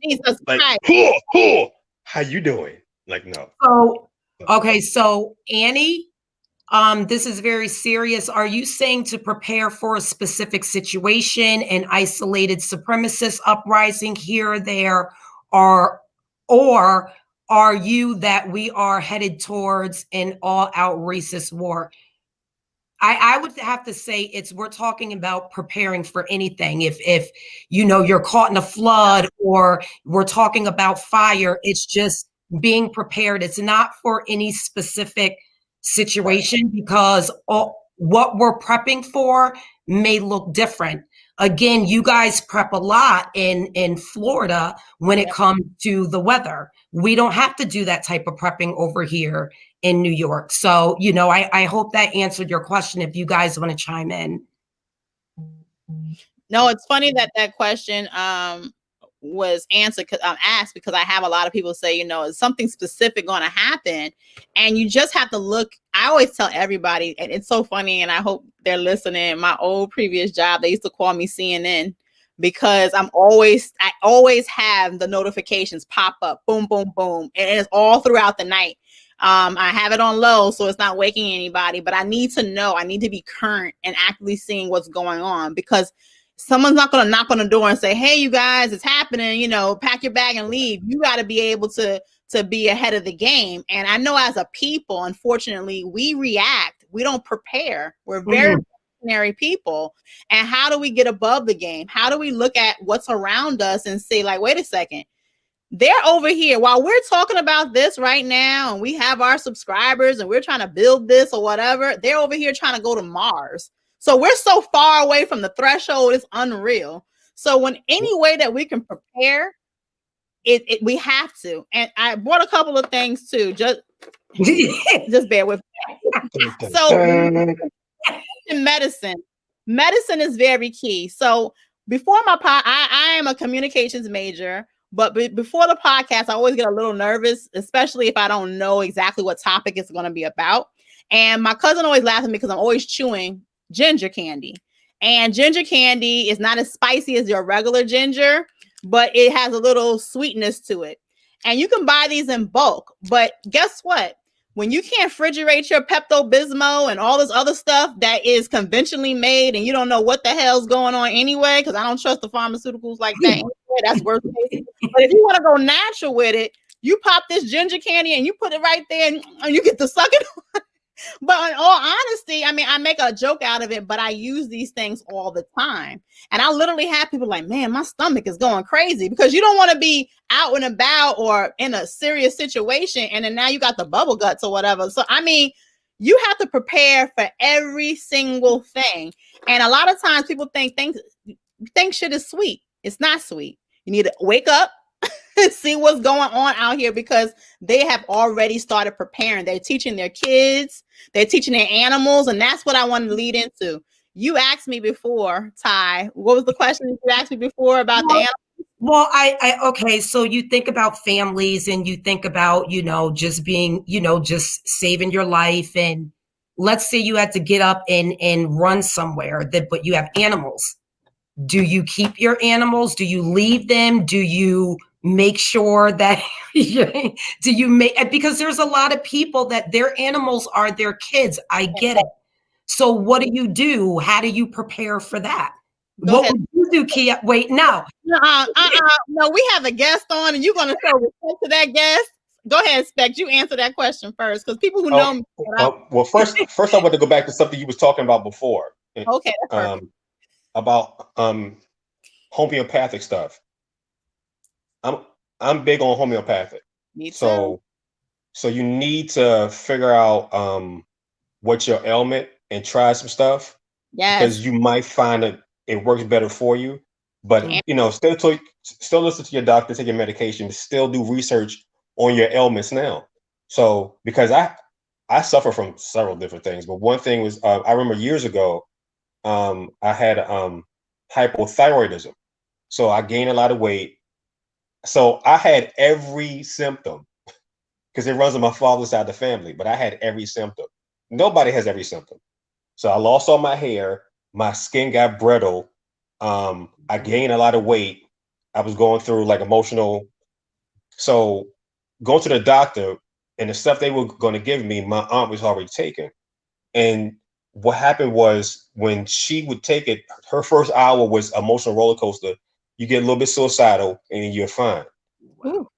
Jesus Christ. How you doing? Like, no. So, okay. So Annie, this is very serious. Are you saying to prepare for a specific situation, an isolated supremacist uprising here or there, or are you that we are headed towards an all-out racist war? I would have to say we're talking about preparing for anything. If you know you're caught in a flood or we're talking about fire, it's just being prepared. It's not for any specific situation because what we're prepping for may look different. Again, you guys prep a lot in Florida when it comes to the weather. We don't have to do that type of prepping over here in New York. So, you know, I hope that answered your question if you guys want to chime in. No, it's funny that question was answered because I'm asked because I have a lot of people say, you know, is something specific going to happen? And you just have to look. I always tell everybody, and it's so funny, and I hope they're listening. My old previous job, they used to call me CNN because I always have the notifications pop up, boom, boom, boom. And it's all throughout the night. I have it on low, so it's not waking anybody, but I need to know, I need to be current and actively seeing what's going on because someone's not going to knock on the door and say, "Hey, you guys, it's happening, you know, pack your bag and leave." You got to be able to be ahead of the game. And I know as a people, unfortunately, we react. We don't prepare. We're very reactionary people. And how do we get above the game? How do we look at what's around us and say, like, wait a second, they're over here while we're talking about this right now, and we have our subscribers and we're trying to build this or whatever. They're over here trying to go to Mars. So we're so far away from the threshold, it's unreal. So when any way that we can prepare, we have to. And I brought a couple of things too. Just bear with me. So in medicine is very key. So before I am a communications major. But before the podcast, I always get a little nervous, especially if I don't know exactly what topic it's going to be about. And my cousin always laughs at me because I'm always chewing ginger candy. And ginger candy is not as spicy as your regular ginger, but it has a little sweetness to it. And you can buy these in bulk. But guess what? When you can't refrigerate your Pepto-Bismol and all this other stuff that is conventionally made and you don't know what the hell's going on anyway, because I don't trust the pharmaceuticals like that anyway, that's worst case. But if you want to go natural with it, you pop this ginger candy and you put it right there and you get to suck it on. But in all honesty, I mean, I make a joke out of it, but I use these things all the time. And I literally have people like, man, my stomach is going crazy, because you don't want to be out and about or in a serious situation. And then now you got the bubble guts or whatever. So, I mean, you have to prepare for every single thing. And a lot of times people think shit is sweet. It's not sweet. You need to wake up, see what's going on out here, because they have already started preparing. They're teaching their kids, they're teaching their animals, and that's what I wanted to lead into. You asked me before, Ty, what was the question you asked me before about the animals? Well, okay, so you think about families and you think about, just being, just saving your life. And let's say you had to get up and run somewhere, but you have animals. Do you keep your animals? Do you leave them? Do you make sure that because there's a lot of people that their animals are their kids. I get it. So what do? How do you prepare for that? What would you do, Kia? Wait, no. No, we have a guest on and you're going to show respect to that guest. Go ahead, Spec. You answer that question first, because people who know me. Well, first I want to go back to something you was talking about before. Okay, that's perfect. About homeopathic stuff. I'm big on homeopathic. Me too. So you need to figure out what's your ailment and try some stuff. Yes. Because you might find that it works better for you. But still listen to your doctor, take your medication, still do research on your ailments now. So because I suffer from several different things, but one thing was I remember years ago, I had hypothyroidism. So I gained a lot of weight. So I had every symptom, because it runs on my father's side of the family, but I had every symptom. Nobody has every symptom. So I lost all my hair. My skin got brittle. I gained a lot of weight. I was going through like emotional. So going to the doctor and the stuff they were going to give me, my aunt was already taken. And what happened was, when she would take it, her first hour was emotional roller coaster. You get a little bit suicidal and you're fine. Ooh.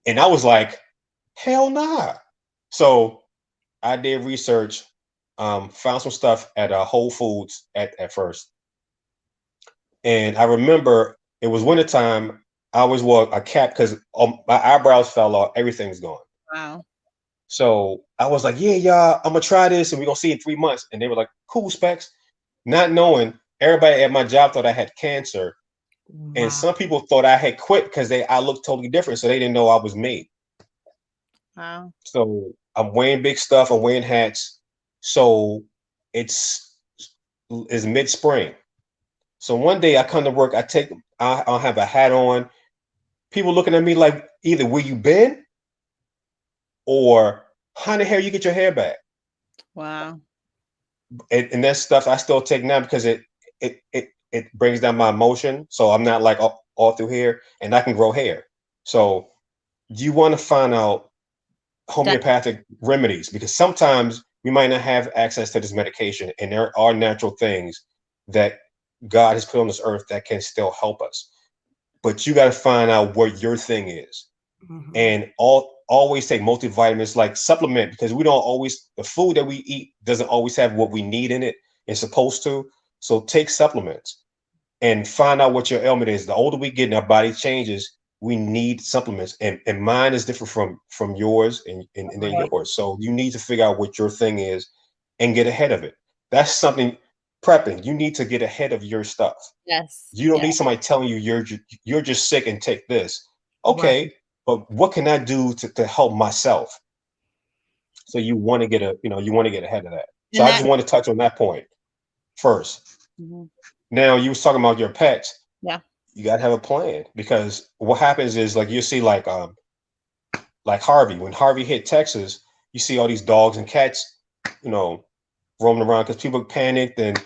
And I was like, hell nah. So I did research, found some stuff at Whole Foods at first. And I remember it was wintertime. I always wore a cap because my eyebrows fell off. Everything's gone. Wow. So I was like, yeah, y'all, I'm going to try this and we're going to see in 3 months. And they were like, cool, Specs. Not knowing, everybody at my job thought I had cancer. Wow. And some people thought I had quit because I looked totally different. So they didn't know I was me. Wow. So I'm wearing big stuff. I'm wearing hats. So it's mid-spring. So one day I come to work, I'll have a hat on. People looking at me like, either where you been or how the hell you get your hair back? Wow. And that stuff I still take now because it brings down my emotion. So I'm not like all through here, and I can grow hair. So you want to find out homeopathic remedies, because sometimes we might not have access to this medication, and there are natural things that God has put on this earth that can still help us. But you got to find out what your thing is. Mm-hmm. And always take multivitamins, like supplement, because the food that we eat doesn't always have what we need in it. It's supposed to. So take supplements and find out what your ailment is. The older we get and our body changes, we need supplements, and mine is different from yours and then yours. So you need to figure out what your thing is and get ahead of it. That's something prepping. You need to get ahead of your stuff. Yes. You don't need somebody telling you you're just sick and take this. Okay, but what can I do to help myself? So you want to get ahead of that. So I just want to touch on that point first. Now you was talking about your pets. Yeah. You got to have a plan, because what happens is, like, you see like Harvey, when Harvey hit Texas, you see all these dogs and cats, roaming around because people panicked and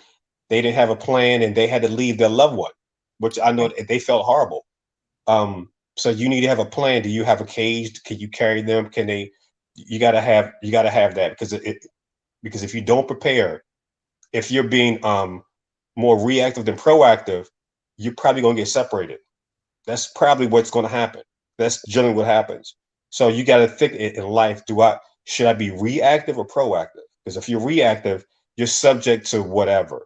they didn't have a plan and they had to leave their loved one, which I know they felt horrible. So you need to have a plan. Do you have a cage? Can you carry them? Can they? You gotta have that, because if you don't prepare, if you're being more reactive than proactive, you're probably gonna get separated. That's probably what's gonna happen. That's generally what happens. So you gotta think in life, should I be reactive or proactive? Because if you're reactive, you're subject to whatever.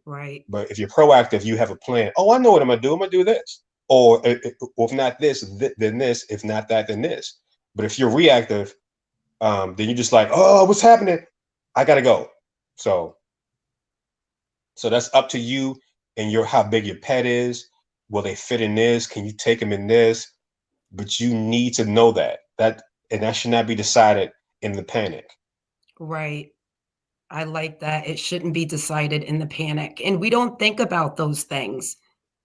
Right. But if you're proactive, you have a plan. Oh, I know what I'm gonna do. I'm gonna do this. Or if not this, then this. If not that, then this. But if you're reactive, then you're just like, oh, what's happening? I gotta go. So that's up to you and how big your pet is. Will they fit in this? Can you take them in this? But you need to know that should not be decided in the panic. Right. I like that. It shouldn't be decided in the panic. And we don't think about those things.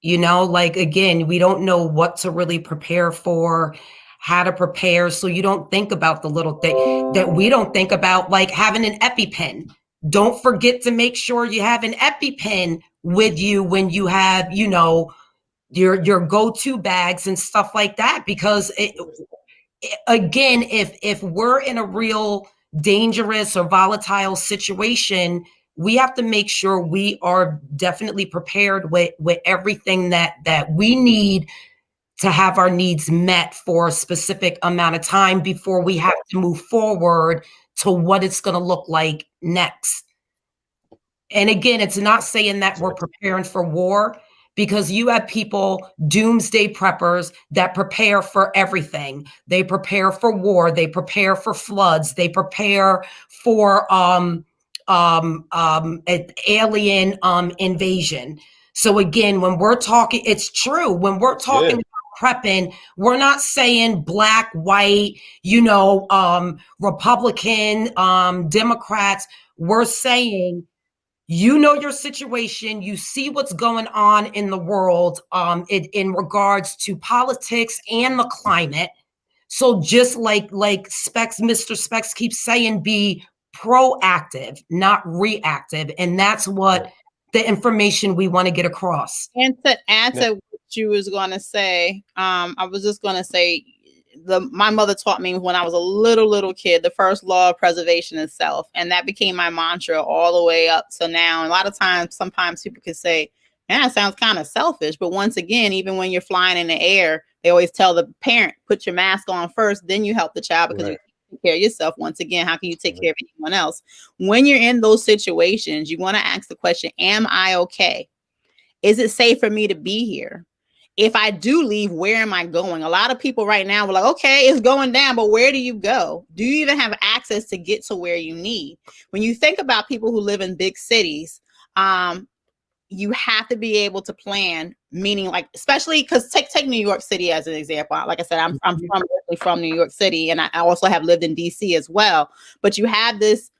Like, again, we don't know what to really prepare for, how to prepare. So you don't think about the little thing that we don't think about, like having an EpiPen. Don't forget to make sure you have an EpiPen with you when you have, your go-to bags and stuff like that. Because again, if we're in a real dangerous or volatile situation, we have to make sure we are definitely prepared with everything that we need to have our needs met for a specific amount of time before we have to move forward to what it's going to look like next. And again, it's not saying that we're preparing for war, because you have people, doomsday preppers, that prepare for everything. They prepare for war. They prepare for floods. They prepare for alien invasion. So again, when we're talking, it's true. When we're talking about prepping, we're not saying black, white, Republican, Democrats. We're saying, your situation, you see what's going on in the world in regards to politics and the climate. So just like Mr. Specs keeps saying, be proactive, not reactive. And that's what the information we want to get across. And to add to what you was going to say, I was just going to say, my mother taught me when I was a little kid, the first law of preservation is self. And that became my mantra all the way up to now. And a lot of times, sometimes people can say, man, that sounds kind of selfish. But once again, even when you're flying in the air, they always tell the parent, put your mask on first, then you help the child, because you take care of yourself. Once again, how can you take care of anyone else? When you're in those situations, you want to ask the question, am I okay? Is it safe for me to be here? If I do leave, where am I going? A lot of people right now were like, okay, it's going down, but where do you go? Do you even have access to get to where you need? When you think about people who live in big cities, you have to be able to plan, meaning, like, especially because take New York City as an example. Like I said, I'm from New York City, and I also have lived in DC as well. But you have this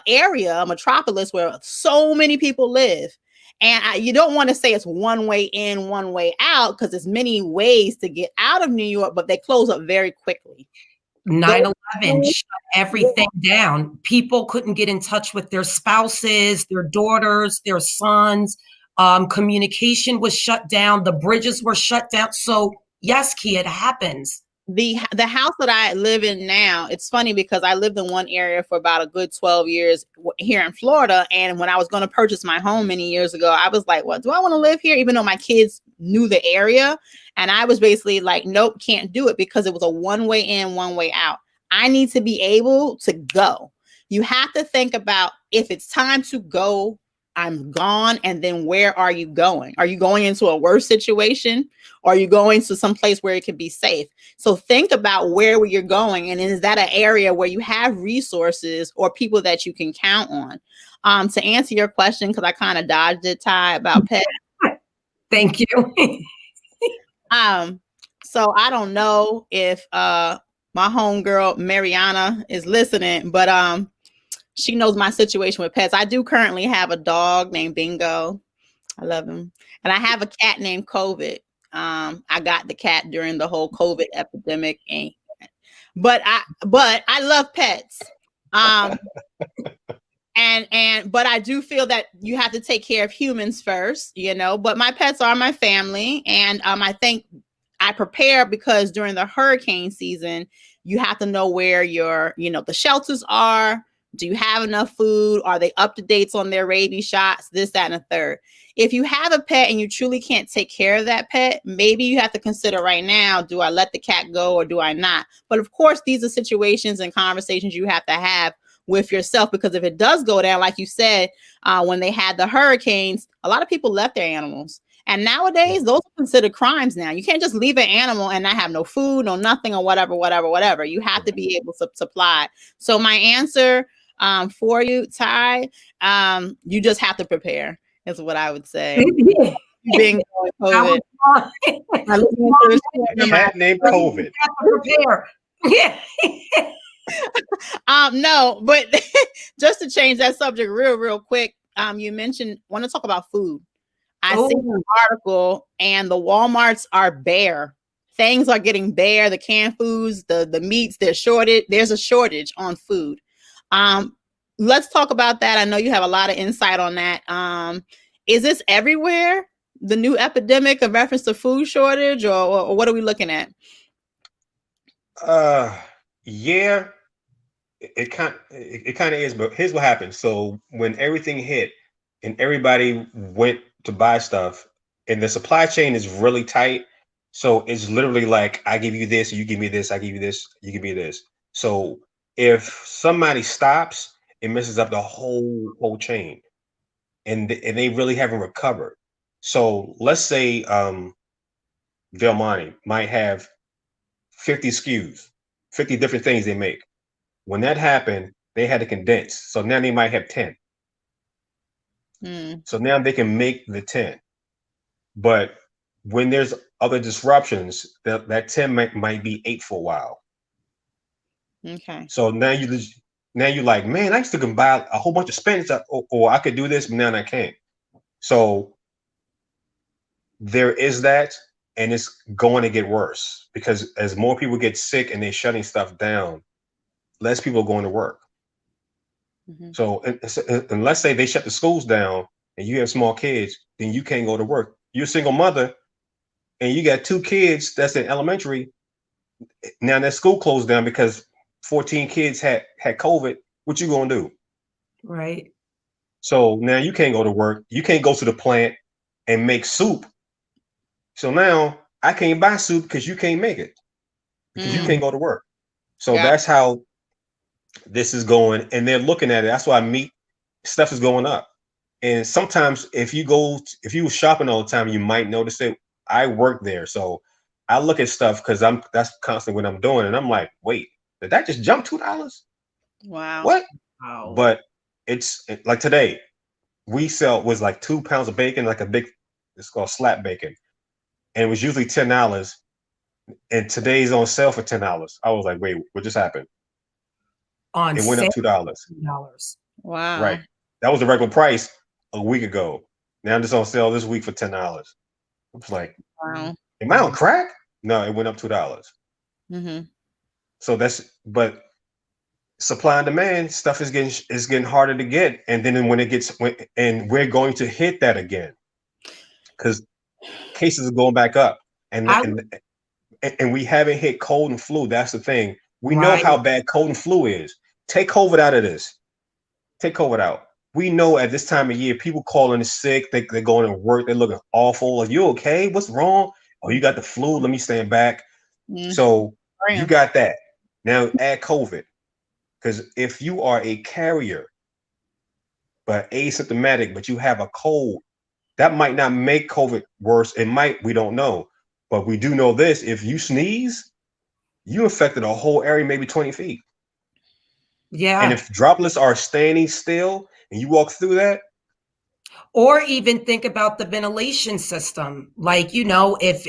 area, a metropolis, where so many people live. And you don't want to say it's one way in, one way out, because there's many ways to get out of New York, but they close up very quickly. 9/11 shut everything down. People couldn't get in touch with their spouses, their daughters, their sons. Communication was shut down. The bridges were shut down. So yes, Kia, it happens. The house that I live in now, it's funny because I lived in one area for about a good 12 years here in Florida. And when I was going to purchase my home many years ago, I was like, well, do I want to live here? Even though my kids knew the area. And I was basically like, nope, can't do it, because it was a one way in, one way out. I need to be able to go. You have to think about, if it's time to go, I'm gone. And then where are you going? Are you going into a worse situation? Or are you going to some place where it can be safe? So think about where you're going. And is that an area where you have resources or people that you can count on? To answer your question, because I kind of dodged it, Ty, about pets. Thank you. So I don't know if my homegirl Mariana is listening, but she knows my situation with pets. I do currently have a dog named Bingo. I love him. And I have a cat named COVID. I got the cat during the whole COVID epidemic. But I love pets. But I do feel that you have to take care of humans first, but my pets are my family. And I think I prepare because during the hurricane season, you have to know where the shelters are. Do you have enough food? Are they up to date on their rabies shots? This, that, and a third. If you have a pet and you truly can't take care of that pet, maybe you have to consider right now, do I let the cat go or do I not? But of course, these are situations and conversations you have to have with yourself, because if it does go down, like you said, when they had the hurricanes, a lot of people left their animals. And nowadays, those are considered crimes now. You can't just leave an animal and not have no food, no nothing, or whatever. You have to be able to supply. So my answer for you, Ty, you just have to prepare, is what I would say. Being COVID. Cat named COVID. Prepare. Yeah. No, but just to change that subject real quick, you mentioned, want to talk about food. I see an article and the Walmarts are bare. Things are getting bare. The canned foods, the meats, there's a shortage on food. Let's talk about that. I know you have a lot of insight on that. Is this everywhere? The new epidemic of reference to food shortage, or what are we looking at? Yeah, it kind of is, but here's what happened. So when everything hit and everybody went to buy stuff, and the supply chain is really tight, so it's literally like, I give you this, you give me this, I give you this, you give me this. So if somebody stops, it messes up the whole chain, and they really haven't recovered. So let's say Del Monte might have 50 SKUs, 50 different things they make. When that happened, they had to condense. So now they might have 10. So now they can make the 10. But when there's other disruptions, that 10 might be 8 for a while. Okay. So now you're like, man, I used to buy a whole bunch of spinach, or I could do this, but now I can't. So there is that, and it's going to get worse, because as more people get sick and they're shutting stuff down, less people are going to work. So and let's say they shut the schools down and you have small kids, then you can't go to work. You're a single mother and you got 2 kids that's in elementary. Now that school closed down because 14 kids had COVID. What you gonna do? Right. So now you can't go to work. You can't go to the plant and make soup. So now I can't buy soup because you can't make it, because you can't go to work. So that's how this is going, and they're looking at it. That's why meat stuff is going up. And sometimes if you were shopping all the time, you might notice it. I work there, so I look at stuff because that's constantly what I'm doing, and I'm like, wait, did that just jump $2? Wow. What? Wow. But it's like today, was like 2 pounds of bacon, like it's called slap bacon, and it was usually $10, and today's on sale for $10. I was like, wait, what just happened? It went up $2. Wow. Right. That was the regular price a week ago. Now it's on sale this week for $10. I was like, wow. Am I on crack? No, it went up $2. So but supply and demand stuff is getting harder to get, and then and we're going to hit that again because cases are going back up, and we haven't hit cold and flu. That's the thing. We know how bad cold and flu is. Take COVID out of this. Take COVID out. We know at this time of year, people calling sick. They're going to work. They're looking awful. Are you okay? What's wrong? Oh, you got the flu. Let me stand back. So you got that. Now add COVID. Because if you are a carrier but asymptomatic, but you have a cold, that might not make COVID worse. It might, we don't know. But we do know this: if you sneeze, you infected a whole area, maybe 20 feet. Yeah. And if droplets are standing still and you walk through that. Or even think about the ventilation system. Like, you know, if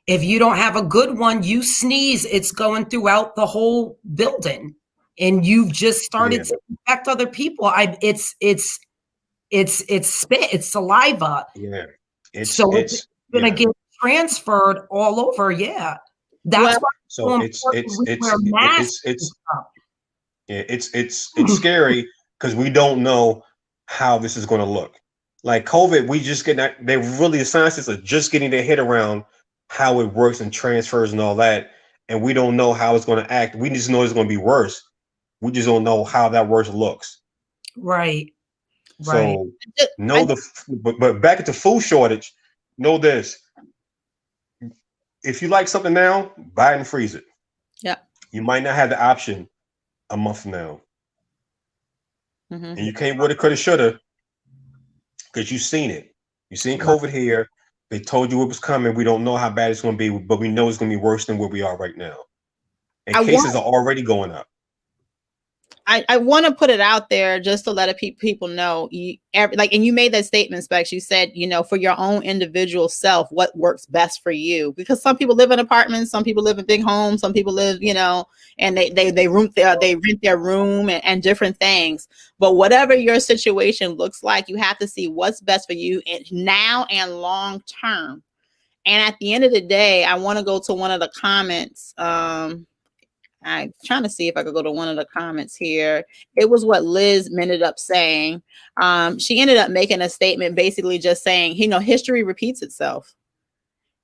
you don't have a good one, you sneeze, it's going throughout the whole building. And you've just started to infect other people. It's spit, it's saliva. Yeah. It's gonna get transferred all over. Yeah. That's why it's scary because we don't know how this is going to look. Like COVID, we just get that. They really, the scientists are just getting their head around how it works and transfers and all that, and we don't know how it's going to act. We just know it's going to be worse. We just don't know how that worse looks. Right. So but back at the food shortage, know this: if you like something now, buy it and freeze it. Yeah. You might not have the option a month from now. And you can't woulda, coulda, shoulda, because you've seen it. You've seen COVID here. They told you it was coming. We don't know how bad it's going to be, but we know it's going to be worse than where we are right now. And cases are already going up. I want to put it out there just to let people know, and you made that statement, Specs. You said, you know, for your own individual self, what works best for you, because some people live in apartments, some people live in big homes, some people live, you know, and they rent their room and different things. But whatever your situation looks like, you have to see what's best for you now and long term. And at the end of the day, I want to go to one of the comments. I'm trying to see if I could go to one of the comments here. It was what Liz ended up saying. She ended up making a statement basically just saying, you know, history repeats itself.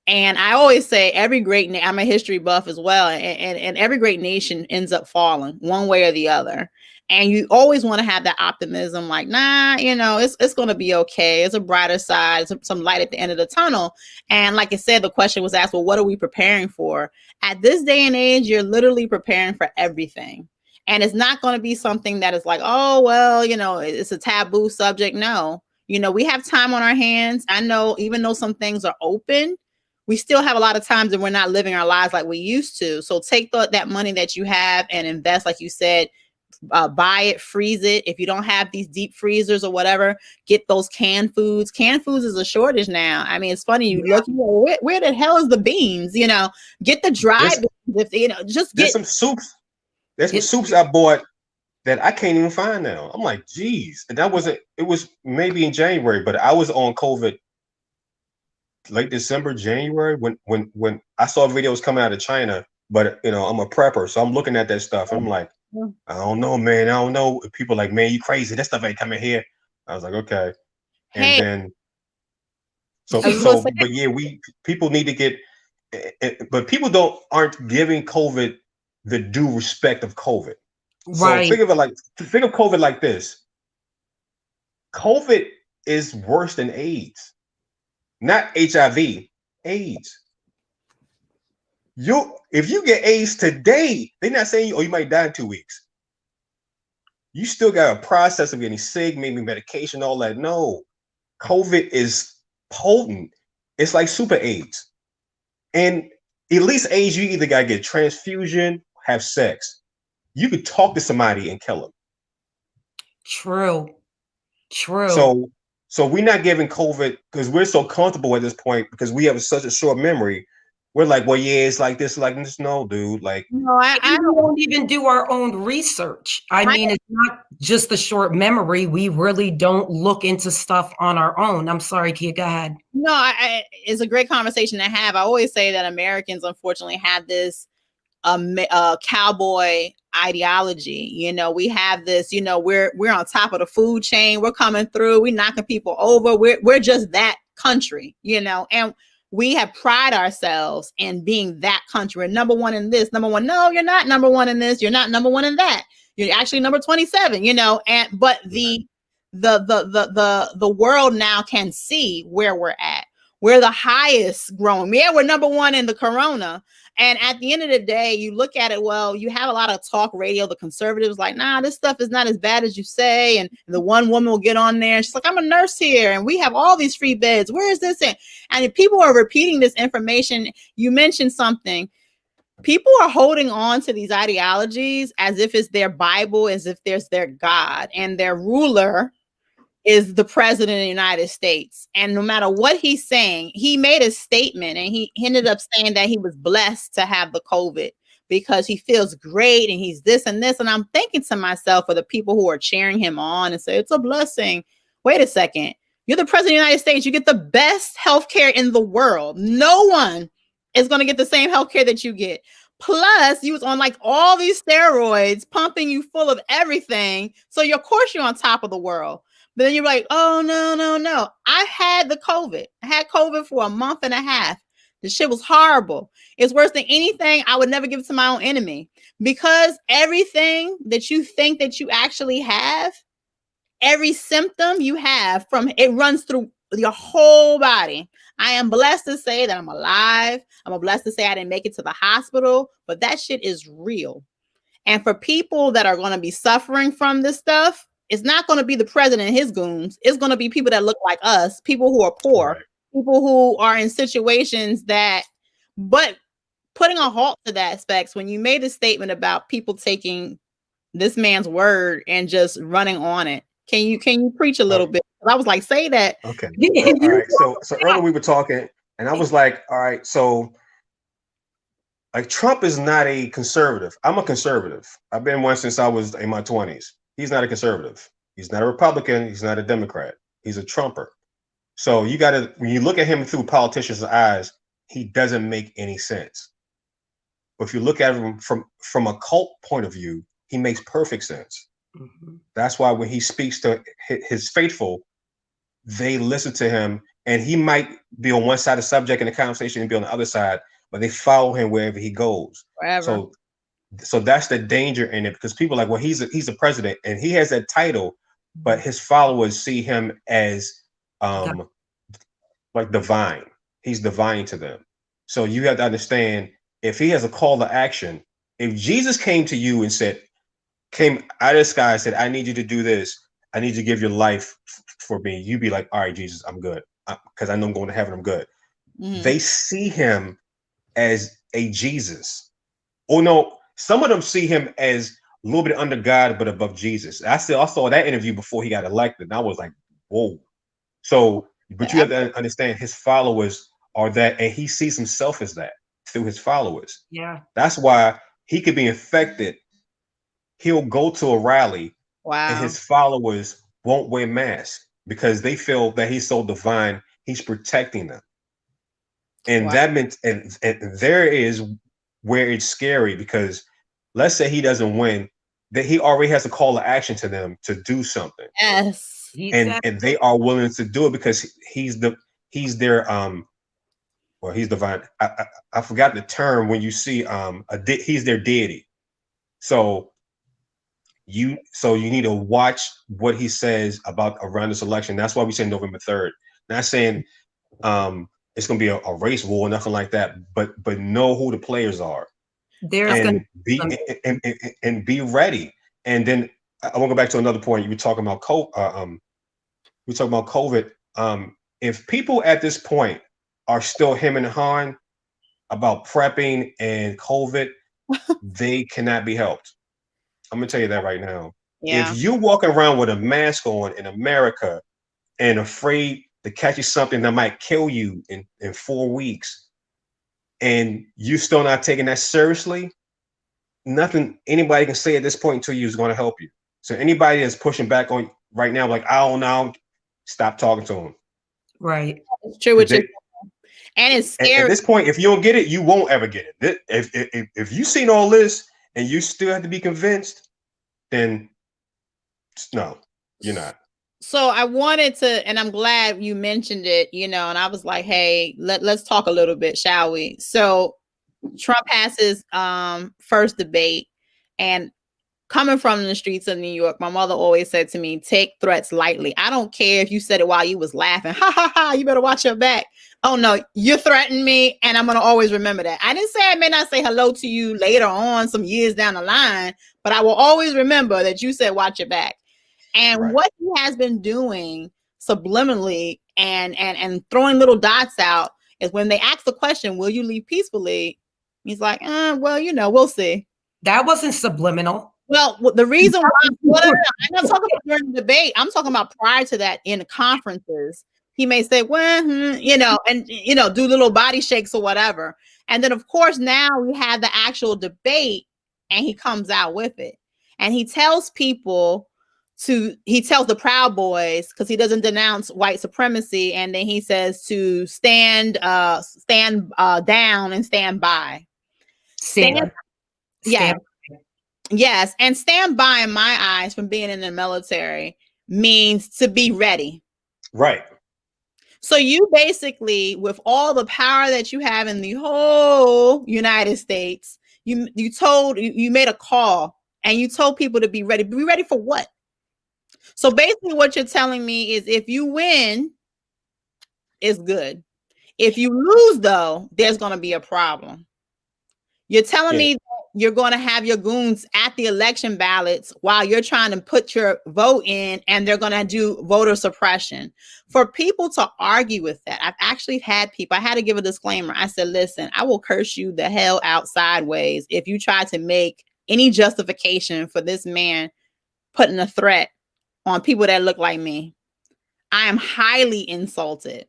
And I always say I'm a history buff as well. And every great nation ends up falling one way or the other. And you always want to have that optimism, like, nah, you know, it's going to be okay. It's a brighter side, some light at the end of the tunnel. And like I said, the question was asked, well, what are we preparing for? At this day and age, you're literally preparing for everything. And it's not going to be something that is like, oh, well, you know, it's a taboo subject. No, you know, we have time on our hands. I know, even though some things are open, we still have a lot of times that we're not living our lives like we used to. So take that money that you have and invest, like you said, buy it, freeze it. If you don't have these deep freezers or whatever, get those canned foods. Canned foods is a shortage now. I mean, it's funny. You look, where the hell is the beans? You know, get the dry beans. You know, just get some soups. There's some soups I bought that I can't even find now. I'm like, geez. And it was maybe in January, but I was on COVID late December, January, when I saw videos coming out of China. But you know, I'm a prepper, so I'm looking at that stuff. And I'm like, I don't know, man. I don't know. People are like, man, you crazy. That stuff ain't coming here. I was like, okay. And then, but yeah, people need to get, but people aren't giving COVID the due respect of COVID. Right. So think of COVID like this. COVID is worse than AIDS, not HIV, AIDS. If you get AIDS today, they're not saying you might die in 2 weeks. You still got a process of getting sick, maybe medication, all that. No, COVID is potent. It's like super AIDS. And at least AIDS, you either got to get transfusion, have sex. You could talk to somebody and kill them. True. So we're not giving COVID because we're so comfortable at this point because we have such a short memory. We're like, well, yeah, it's like this, like this. No, dude, like no, I don't even do our own research. I mean, it's not just the short memory. We really don't look into stuff on our own. I'm sorry, Kia, go ahead. No, it's a great conversation to have. I always say that Americans, unfortunately, have this cowboy ideology. You know, we have this, you know, we're on top of the food chain. We're coming through. We're knocking people over. We're just that country, you know, and we have pride ourselves in being that country. We're number one in this, number one. No, you're not number one in this. You're not number one in that. You're actually number 27, you know, but the world now can see where we're at. We're the highest growing. Yeah, we're number one in the corona. And at the end of the day, you look at it, well, you have a lot of talk radio. The conservatives like, nah, this stuff is not as bad as you say. And the one woman will get on there and she's like, I'm a nurse here and we have all these free beds. Where is this in? And if people are repeating this information, you mentioned something. People are holding on to these ideologies as if it's their Bible, as if there's their God, and their ruler is the president of the United States. And no matter what he's saying, he made a statement and he ended up saying that he was blessed to have the COVID because he feels great and he's this and this. And I'm thinking to myself, for the people who are cheering him on and say, it's a blessing. Wait a second. You're the president of the United States. You get the best healthcare in the world. No one is going to get the same healthcare that you get. Plus, you was on like all these steroids, pumping you full of everything. So, of course, you're on top of the world. But then you're like, oh, no. I had the COVID. I had COVID for a month and a half. The shit was horrible. It's worse than anything. I would never give it to my own enemy because everything that you think that you actually have, every symptom you have from it runs through your whole body. I am blessed to say that I'm alive. I'm blessed to say I didn't make it to the hospital, but that shit is real. And for people that are going to be suffering from this stuff, it's not going to be the president and his goons. It's going to be people that look like us, people who are poor, right. People who are in situations that, but putting a halt to that, Specs, when you made a statement about people taking this man's word and just running on it, can you preach a little bit? I was like, say that. Okay. All right. So earlier we were talking and I was like, all right, so like Trump is not a conservative. I'm a conservative. I've been one since I was in my 20s. He's not a conservative. He's not a Republican. He's not a Democrat. He's a Trumper. So you got to, when you look at him through politicians' eyes, he doesn't make any sense. But if you look at him from a cult point of view, he makes perfect sense. Mm-hmm. That's why when he speaks to his faithful, they listen to him, and he might be on one side of the subject in the conversation and be on the other side, but they follow him wherever he goes. Forever. So that's the danger in it, because people are like, well, he's a president and he has that title, but his followers see him as like divine. He's divine to them. So you have to understand, if he has a call to action, if Jesus came to you and came out of the sky and said, I need you to do this, I need you to give your life for me, you'd be like, all right, Jesus, I'm good, because I know I'm going to heaven, I'm good. Mm-hmm. They see him as a Jesus. Oh no, some of them see him as a little bit under God, but above Jesus. I saw that interview before he got elected, and I was like, whoa. So, but you have to understand, his followers are that, and he sees himself as that through his followers. Yeah. That's why he could be infected. He'll go to a rally, and his followers won't wear masks because they feel that he's so divine, he's protecting them. And that meant, and there is where it's scary, because let's say he doesn't win, that he already has a call to action to them to do something. Yes. And they are willing to do it because he's their he's divine. I forgot the term when you see he's their deity. So you need to watch what he says about around this election. That's why we say November 3rd. Not saying it's going to be a race war, nothing like that, but know who the players are. And be ready. And then I want to go back to another point. You were talking about COVID. If people at this point are still hemming and hawing about prepping and COVID, they cannot be helped. I'm gonna tell you that right now. Yeah. If you walk around with a mask on in America and afraid to catch you something that might kill you in 4 weeks, and you still not taking that seriously, nothing anybody can say at this point to you is going to help you. So anybody that's pushing back on right now, like, I don't know, stop talking to them. Right. It's true. And it's scary. At this point, if you don't get it, you won't ever get it. If you've seen all this and you still have to be convinced, then no, you're not. So I wanted to, and I'm glad you mentioned it, and I was like, hey, let's talk a little bit, shall we? So Trump has his first debate, and coming from the streets of New York, my mother always said to me, take threats lightly. I don't care if you said it while you was laughing. Ha ha ha, you better watch your back. Oh no, you threatened me, and I'm going to always remember that. I didn't say I may not say hello to you later on, some years down the line, but I will always remember that you said watch your back. And what he has been doing subliminally and throwing little dots out is when they ask the question, will you leave peacefully? He's like, well, we'll see. That wasn't subliminal. Well, the reason why I'm not talking about during the debate. I'm talking about prior to that in the conferences. He may say, well, and do little body shakes or whatever. And then, of course, now we have the actual debate, and he comes out with it. And he tells people he tells the Proud Boys, because he doesn't denounce white supremacy, and then he says to stand down and stand by. Yes, and stand by, in my eyes, from being in the military, means to be ready. Right. So you basically, with all the power that you have in the whole United States, you made a call, and you told people to be ready. Be ready for what? So basically what you're telling me is if you win, it's good. If you lose, though, there's going to be a problem. You're telling me that you're going to have your goons at the election ballots while you're trying to put your vote in, and they're going to do voter suppression. For people to argue with that, I've actually had people, I had to give a disclaimer. I said, listen, I will curse you the hell out sideways if you try to make any justification for this man putting a threat on people that look like me. I am highly insulted,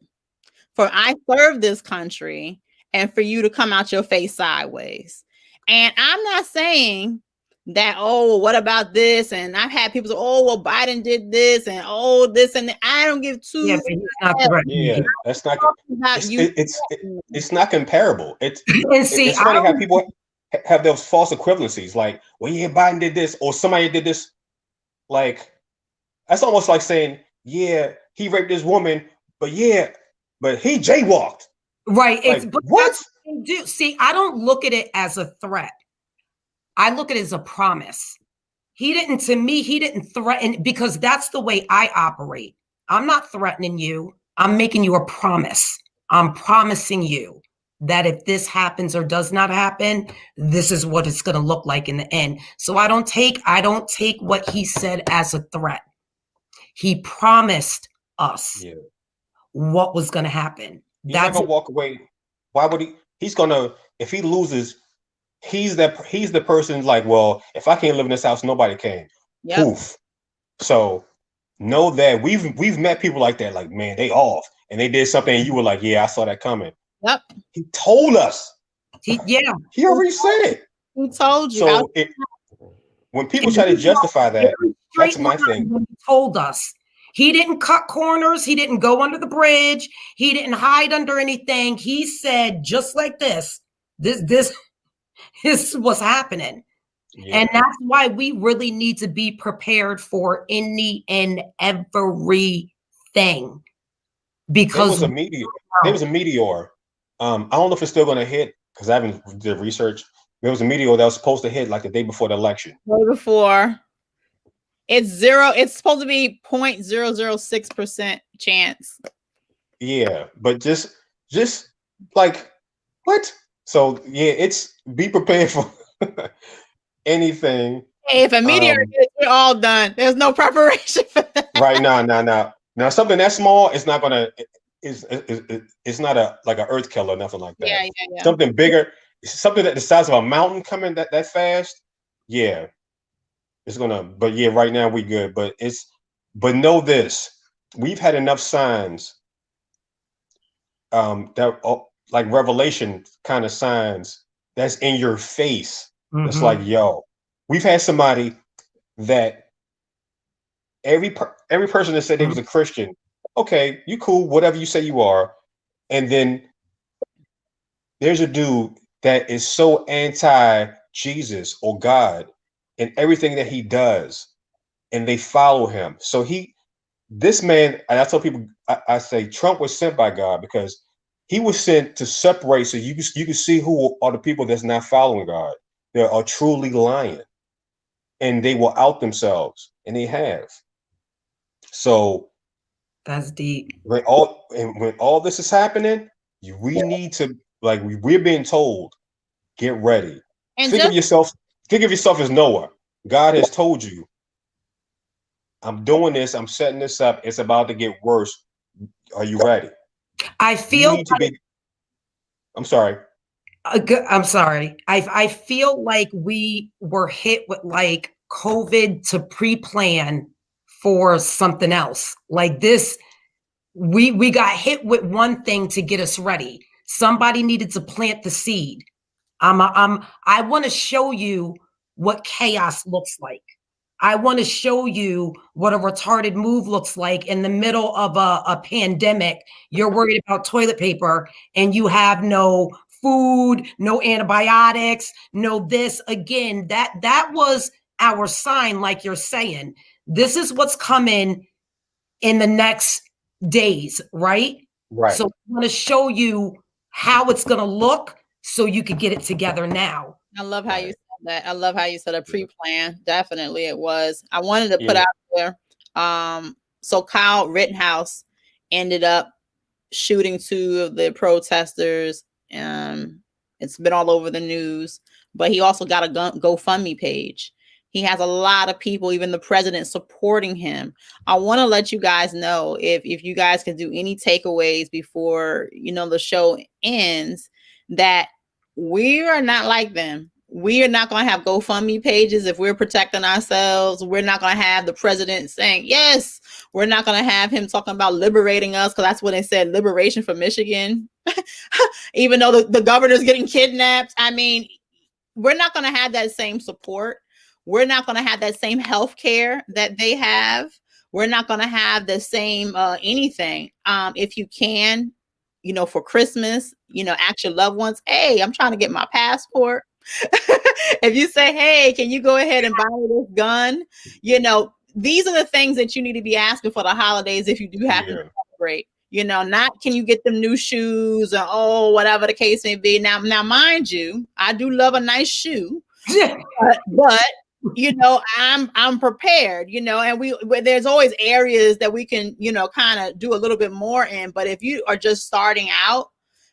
for I serve this country, and for you to come out your face sideways. And I'm not saying that, oh, what about this? And I've had people say, oh, well, Biden did this, and oh, this, and that. I don't give two. Yeah, that's not. It's not comparable. It's funny how people have those false equivalencies. Like, well, yeah, Biden did this, or somebody did this. Like, that's almost like saying, yeah, he raped this woman, but he jaywalked. Right. Like, what? See, I don't look at it as a threat. I look at it as a promise. He didn't threaten, because that's the way I operate. I'm not threatening you. I'm making you a promise. I'm promising you that if this happens or does not happen, this is what it's going to look like in the end. So I don't take what he said as a threat. He promised us what was going to happen. He's not going to walk away. Why would he? He's going to, if he loses, he's the person like, well, if I can't live in this house, nobody can. Yep. Poof. So know that we've met people like that, like, man, they off, and they did something, and you were like, yeah, I saw that coming. Yep. He told us. He already said it. He told you. So when people try to justify that, that's my thing. He told us. He didn't cut corners. He didn't go under the bridge. He didn't hide under anything. He said, just like this is what's happening. Yeah. And that's why we really need to be prepared for any and everything. Because there was a meteor. I don't know if it's still going to hit, because I haven't did research. There was a meteor that was supposed to hit like the day before the election. Day before. It's zero. It's supposed to be 0.006% chance. Yeah, but just like what? So yeah, it's be prepared for anything. Hey, if a meteor hits, we're all done. There's no preparation for that. Right now. Now something that small is not gonna. It's not like an earth killer, nothing like that. Yeah. Something bigger, something that the size of a mountain coming that fast. Yeah. It's gonna, but yeah, right now we good. But know this: we've had enough signs, that like revelation kind of signs that's in your face. Mm-hmm. It's like, yo, we've had somebody that every person that said they was a Christian, okay, you cool, whatever you say you are, and then there's a dude that is so anti-Jesus or God and everything that he does, and they follow him. So this man, and I tell people, I say Trump was sent by God, because he was sent to separate, so you can see who are the people that's not following God. They are truly lying. and they will out themselves, and they have. So that's deep. when all this is happening, we need to, like, we're being told, get ready. And Think of yourself as Noah. God has told you, I'm doing this, I'm setting this up, it's about to get worse. Are you ready? I feel I'm sorry. I'm sorry. I feel like we were hit with like COVID to pre-plan for something else. Like this, we got hit with one thing to get us ready. Somebody needed to plant the seed. I want to show you what chaos looks like. I want to show you what a retarded move looks like in the middle of a pandemic. You're worried about toilet paper and you have no food, no antibiotics, no this. Again, that was our sign, like you're saying. This is what's coming in the next days, right? Right. So I want to show you how it's going to look so you could get it together now. I love how you said that. I love how you said a pre-plan. Definitely it was. I wanted to put out there. So Kyle Rittenhouse ended up shooting 2 of the protesters. It's been all over the news, but he also got a GoFundMe page. He has a lot of people, even the president, supporting him. I want to let you guys know, if you guys can do any takeaways before, the show ends, that we are not like them. We are not going to have GoFundMe pages if we're protecting ourselves. We're not going to have the president saying, yes. We're not going to have him talking about liberating us, because that's what they said, liberation for Michigan. Even though the governor's getting kidnapped. I mean, we're not going to have that same support. We're not going to have that same health care that they have. We're not going to have the same anything. If you can, for Christmas, ask your loved ones, hey, I'm trying to get my passport. If you say, hey, can you go ahead and buy this gun? These are the things that you need to be asking for the holidays if you do have to celebrate. Not can you get them new shoes or whatever the case may be. Now, mind you, I do love a nice shoe, but I'm prepared, and there's always areas that we can, kind of do a little bit more in. But if you are just starting out,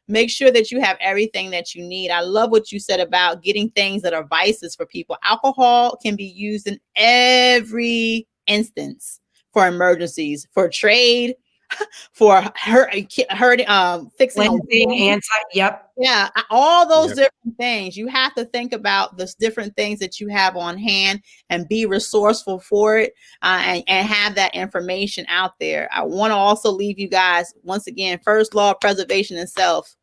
make sure that you have everything that you need. I love what you said about getting things that are vices for people. Alcohol can be used in every instance, for emergencies, for trade, for fixing yeah, all those different things. You have to think about the different things that you have on hand and be resourceful for it, and have that information out there. I want to also leave you guys, once again, first law of preservation and self.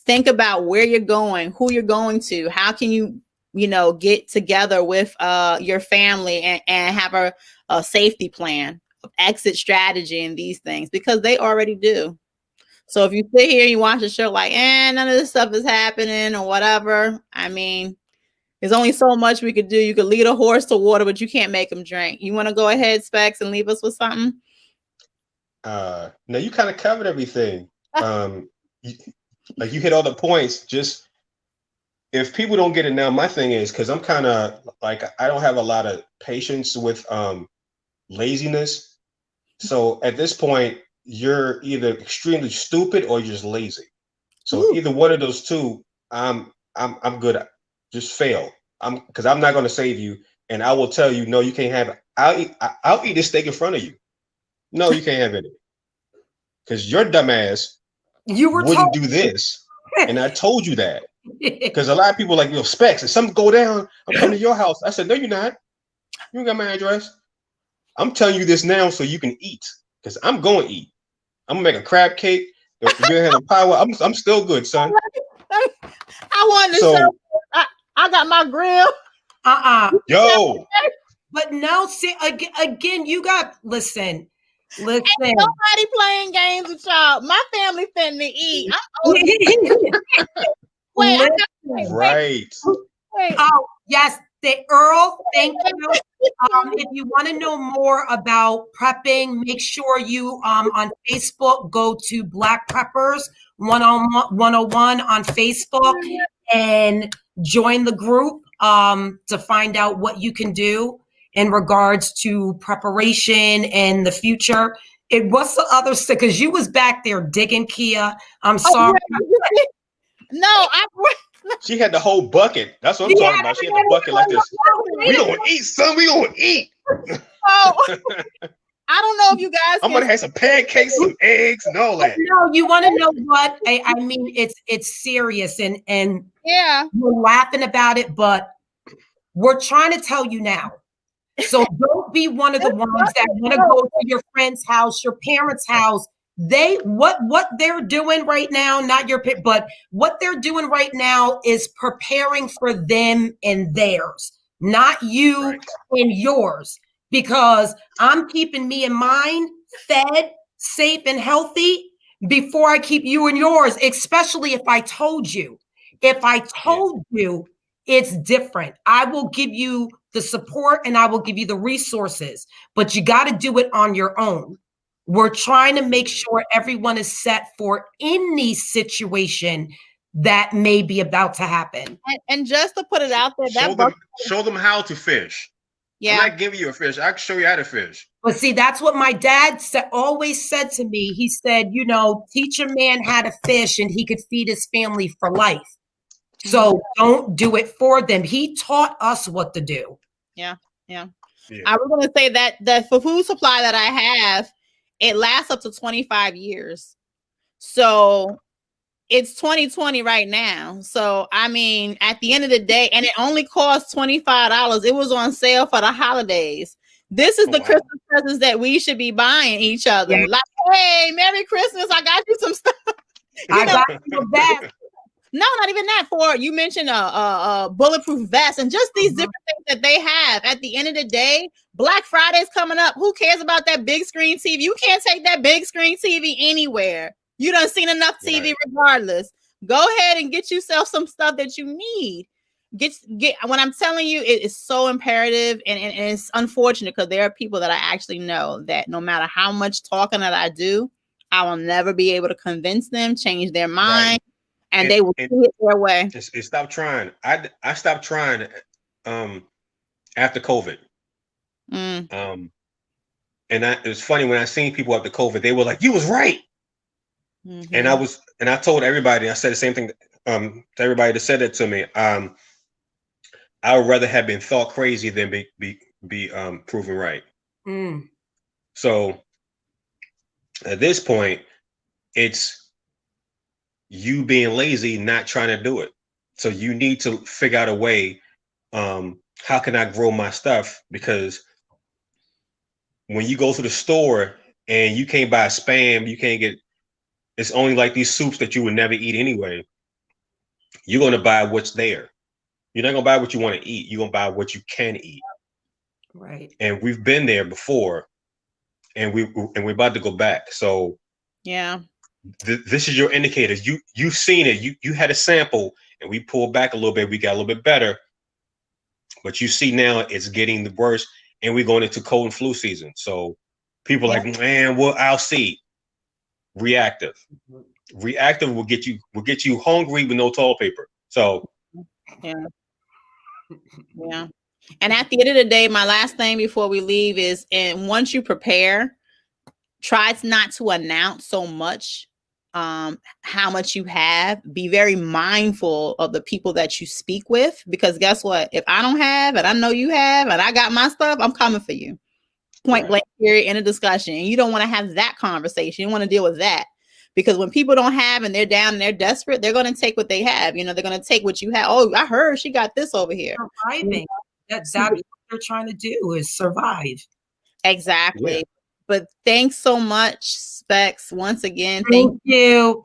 Think about where you're going, who you're going to, how can you get together with your family and have a safety plan, exit strategy, and these things, because they already do. So if you sit here and you watch the show like, none of this stuff is happening or whatever, I mean, there's only so much we could do. You could lead a horse to water, but you can't make him drink. You want to go ahead, Specs, and leave us with something? No, you kind of covered everything. You hit all the points. Just, if people don't get it now, my thing is, because I'm kind of like, I don't have a lot of patience with laziness. So at this point, you're either extremely stupid or you're just lazy. So either one of those two, I'm good at. Just fail. Because I'm not going to save you, and I will tell you, no, you can't have it. I'll eat this steak in front of you. No, you can't have it, because your dumbass wouldn't do this, and I told you that. Because a lot of people are like, Specs, if something go down, I'm coming to your house. I said, no, you're not. You got my address. I'm telling you this now so you can eat, because I'm going to eat. I'm gonna make a crab cake. You're gonna have a pie. I'm still good, son. I wanted to show. I got my grill. Yo. But no, see, again, you got, listen. Ain't nobody playing games with y'all. My family finna eat. Right. Oh, yes. Earl, thank you. If you want to know more about prepping, make sure you on Facebook go to Black Preppers 101 on Facebook and join the group. to find out what you can do in regards to preparation and the future. What's the other stuff? Because you was back there digging, Kia. I'm sorry. Yeah. No, She had the whole bucket. That's what I'm talking about. She had the bucket like this. We gonna eat, son. We gonna eat. Oh, I don't know if you guys. I'm gonna have some pancakes, some eggs, and all that. No, you want to know what? I mean, it's serious, and yeah, we're laughing about it, but we're trying to tell you now. So don't be one of the ones that want to go to your friend's house, your parents' house. What they're doing right now, not your, but what they're doing right now is preparing for them and theirs, not you and yours. Because I'm keeping me and mine fed, safe, and healthy before I keep you and yours, especially if I told you. If I told you, it's different. I will give you the support and I will give you the resources, but you got to do it on your own. We're trying to make sure everyone is set for any situation that may be about to happen. And just to put it out there, show them how to fish. Yeah. I'm not giving you a fish. I can show you how to fish. But see, that's what my dad always said to me. He said, teach a man how to fish and he could feed his family for life. So don't do it for them. He taught us what to do. Yeah. I was going to say that the food supply that I have, it lasts up to 25 years. So it's 2020 right now. So, I mean, at the end of the day, and it only costs $25. It was on sale for the holidays. This is the Christmas presents that we should be buying each other. Yeah. Like, hey, Merry Christmas. I got you some stuff. I got you that. No, not even that. For you mentioned a bulletproof vest and just these different things that they have. At the end of the day, Black Friday's coming up. Who cares about that big screen TV? You can't take that big screen TV anywhere. You done seen enough TV regardless. Go ahead and get yourself some stuff that you need. Get when I'm telling you, it is so imperative and it's unfortunate because there are people that I actually know that no matter how much talking that I do, I will never be able to convince them, change their mind. Right. And they will see it their way. Stop trying. I stopped trying after COVID. And it was funny when I seen people after COVID, they were like, "You was right." Mm-hmm. And I told everybody, I said the same thing to everybody that said that to me. I would rather have been thought crazy than be proven right. So at this point, it's you being lazy, not trying to do it. So you need to figure out a way. How can I grow my stuff? Because when you go to the store and you can't buy Spam, you can't get, it's only like these soups that you would never eat anyway. You're going to buy what's there. You're not going to buy what you want to eat. You're going to buy what you can eat. Right. And we've been there before and we're about to go back. So yeah. This is your indicator. You've seen it. You had a sample and we pulled back a little bit. We got a little bit better, but you see now it's getting the worse and we're going into cold and flu season. So people are like, man, well, I'll see. Reactive will get you hungry with no toilet paper. So yeah. And at the end of the day, my last thing before we leave is, and once you prepare, try not to announce so much how much you have. Be very mindful of the people that you speak with, because guess what? If I don't have, and I know you have, and I got my stuff, I'm coming for you. Point blank period in a discussion. And you don't want to have that conversation. You want to deal with that. Because when people don't have and they're down and they're desperate, they're going to take what they have. They're going to take what you have. Oh, I heard she got this over here. Surviving. That's what they're trying to do, is survive. Exactly. Yeah. But thanks so much, Specs. Once again, thank you.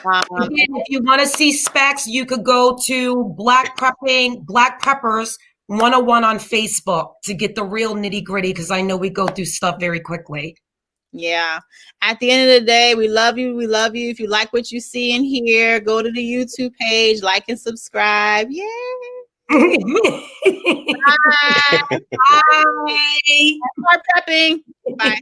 Again, if you want to see Specs, you could go to Black Peppers 101 on Facebook to get the real nitty gritty, because I know we go through stuff very quickly. Yeah. At the end of the day, we love you. We love you. If you like what you see and hear, go to the YouTube page, like and subscribe. Yay. Bye. Bye. Start prepping. Bye.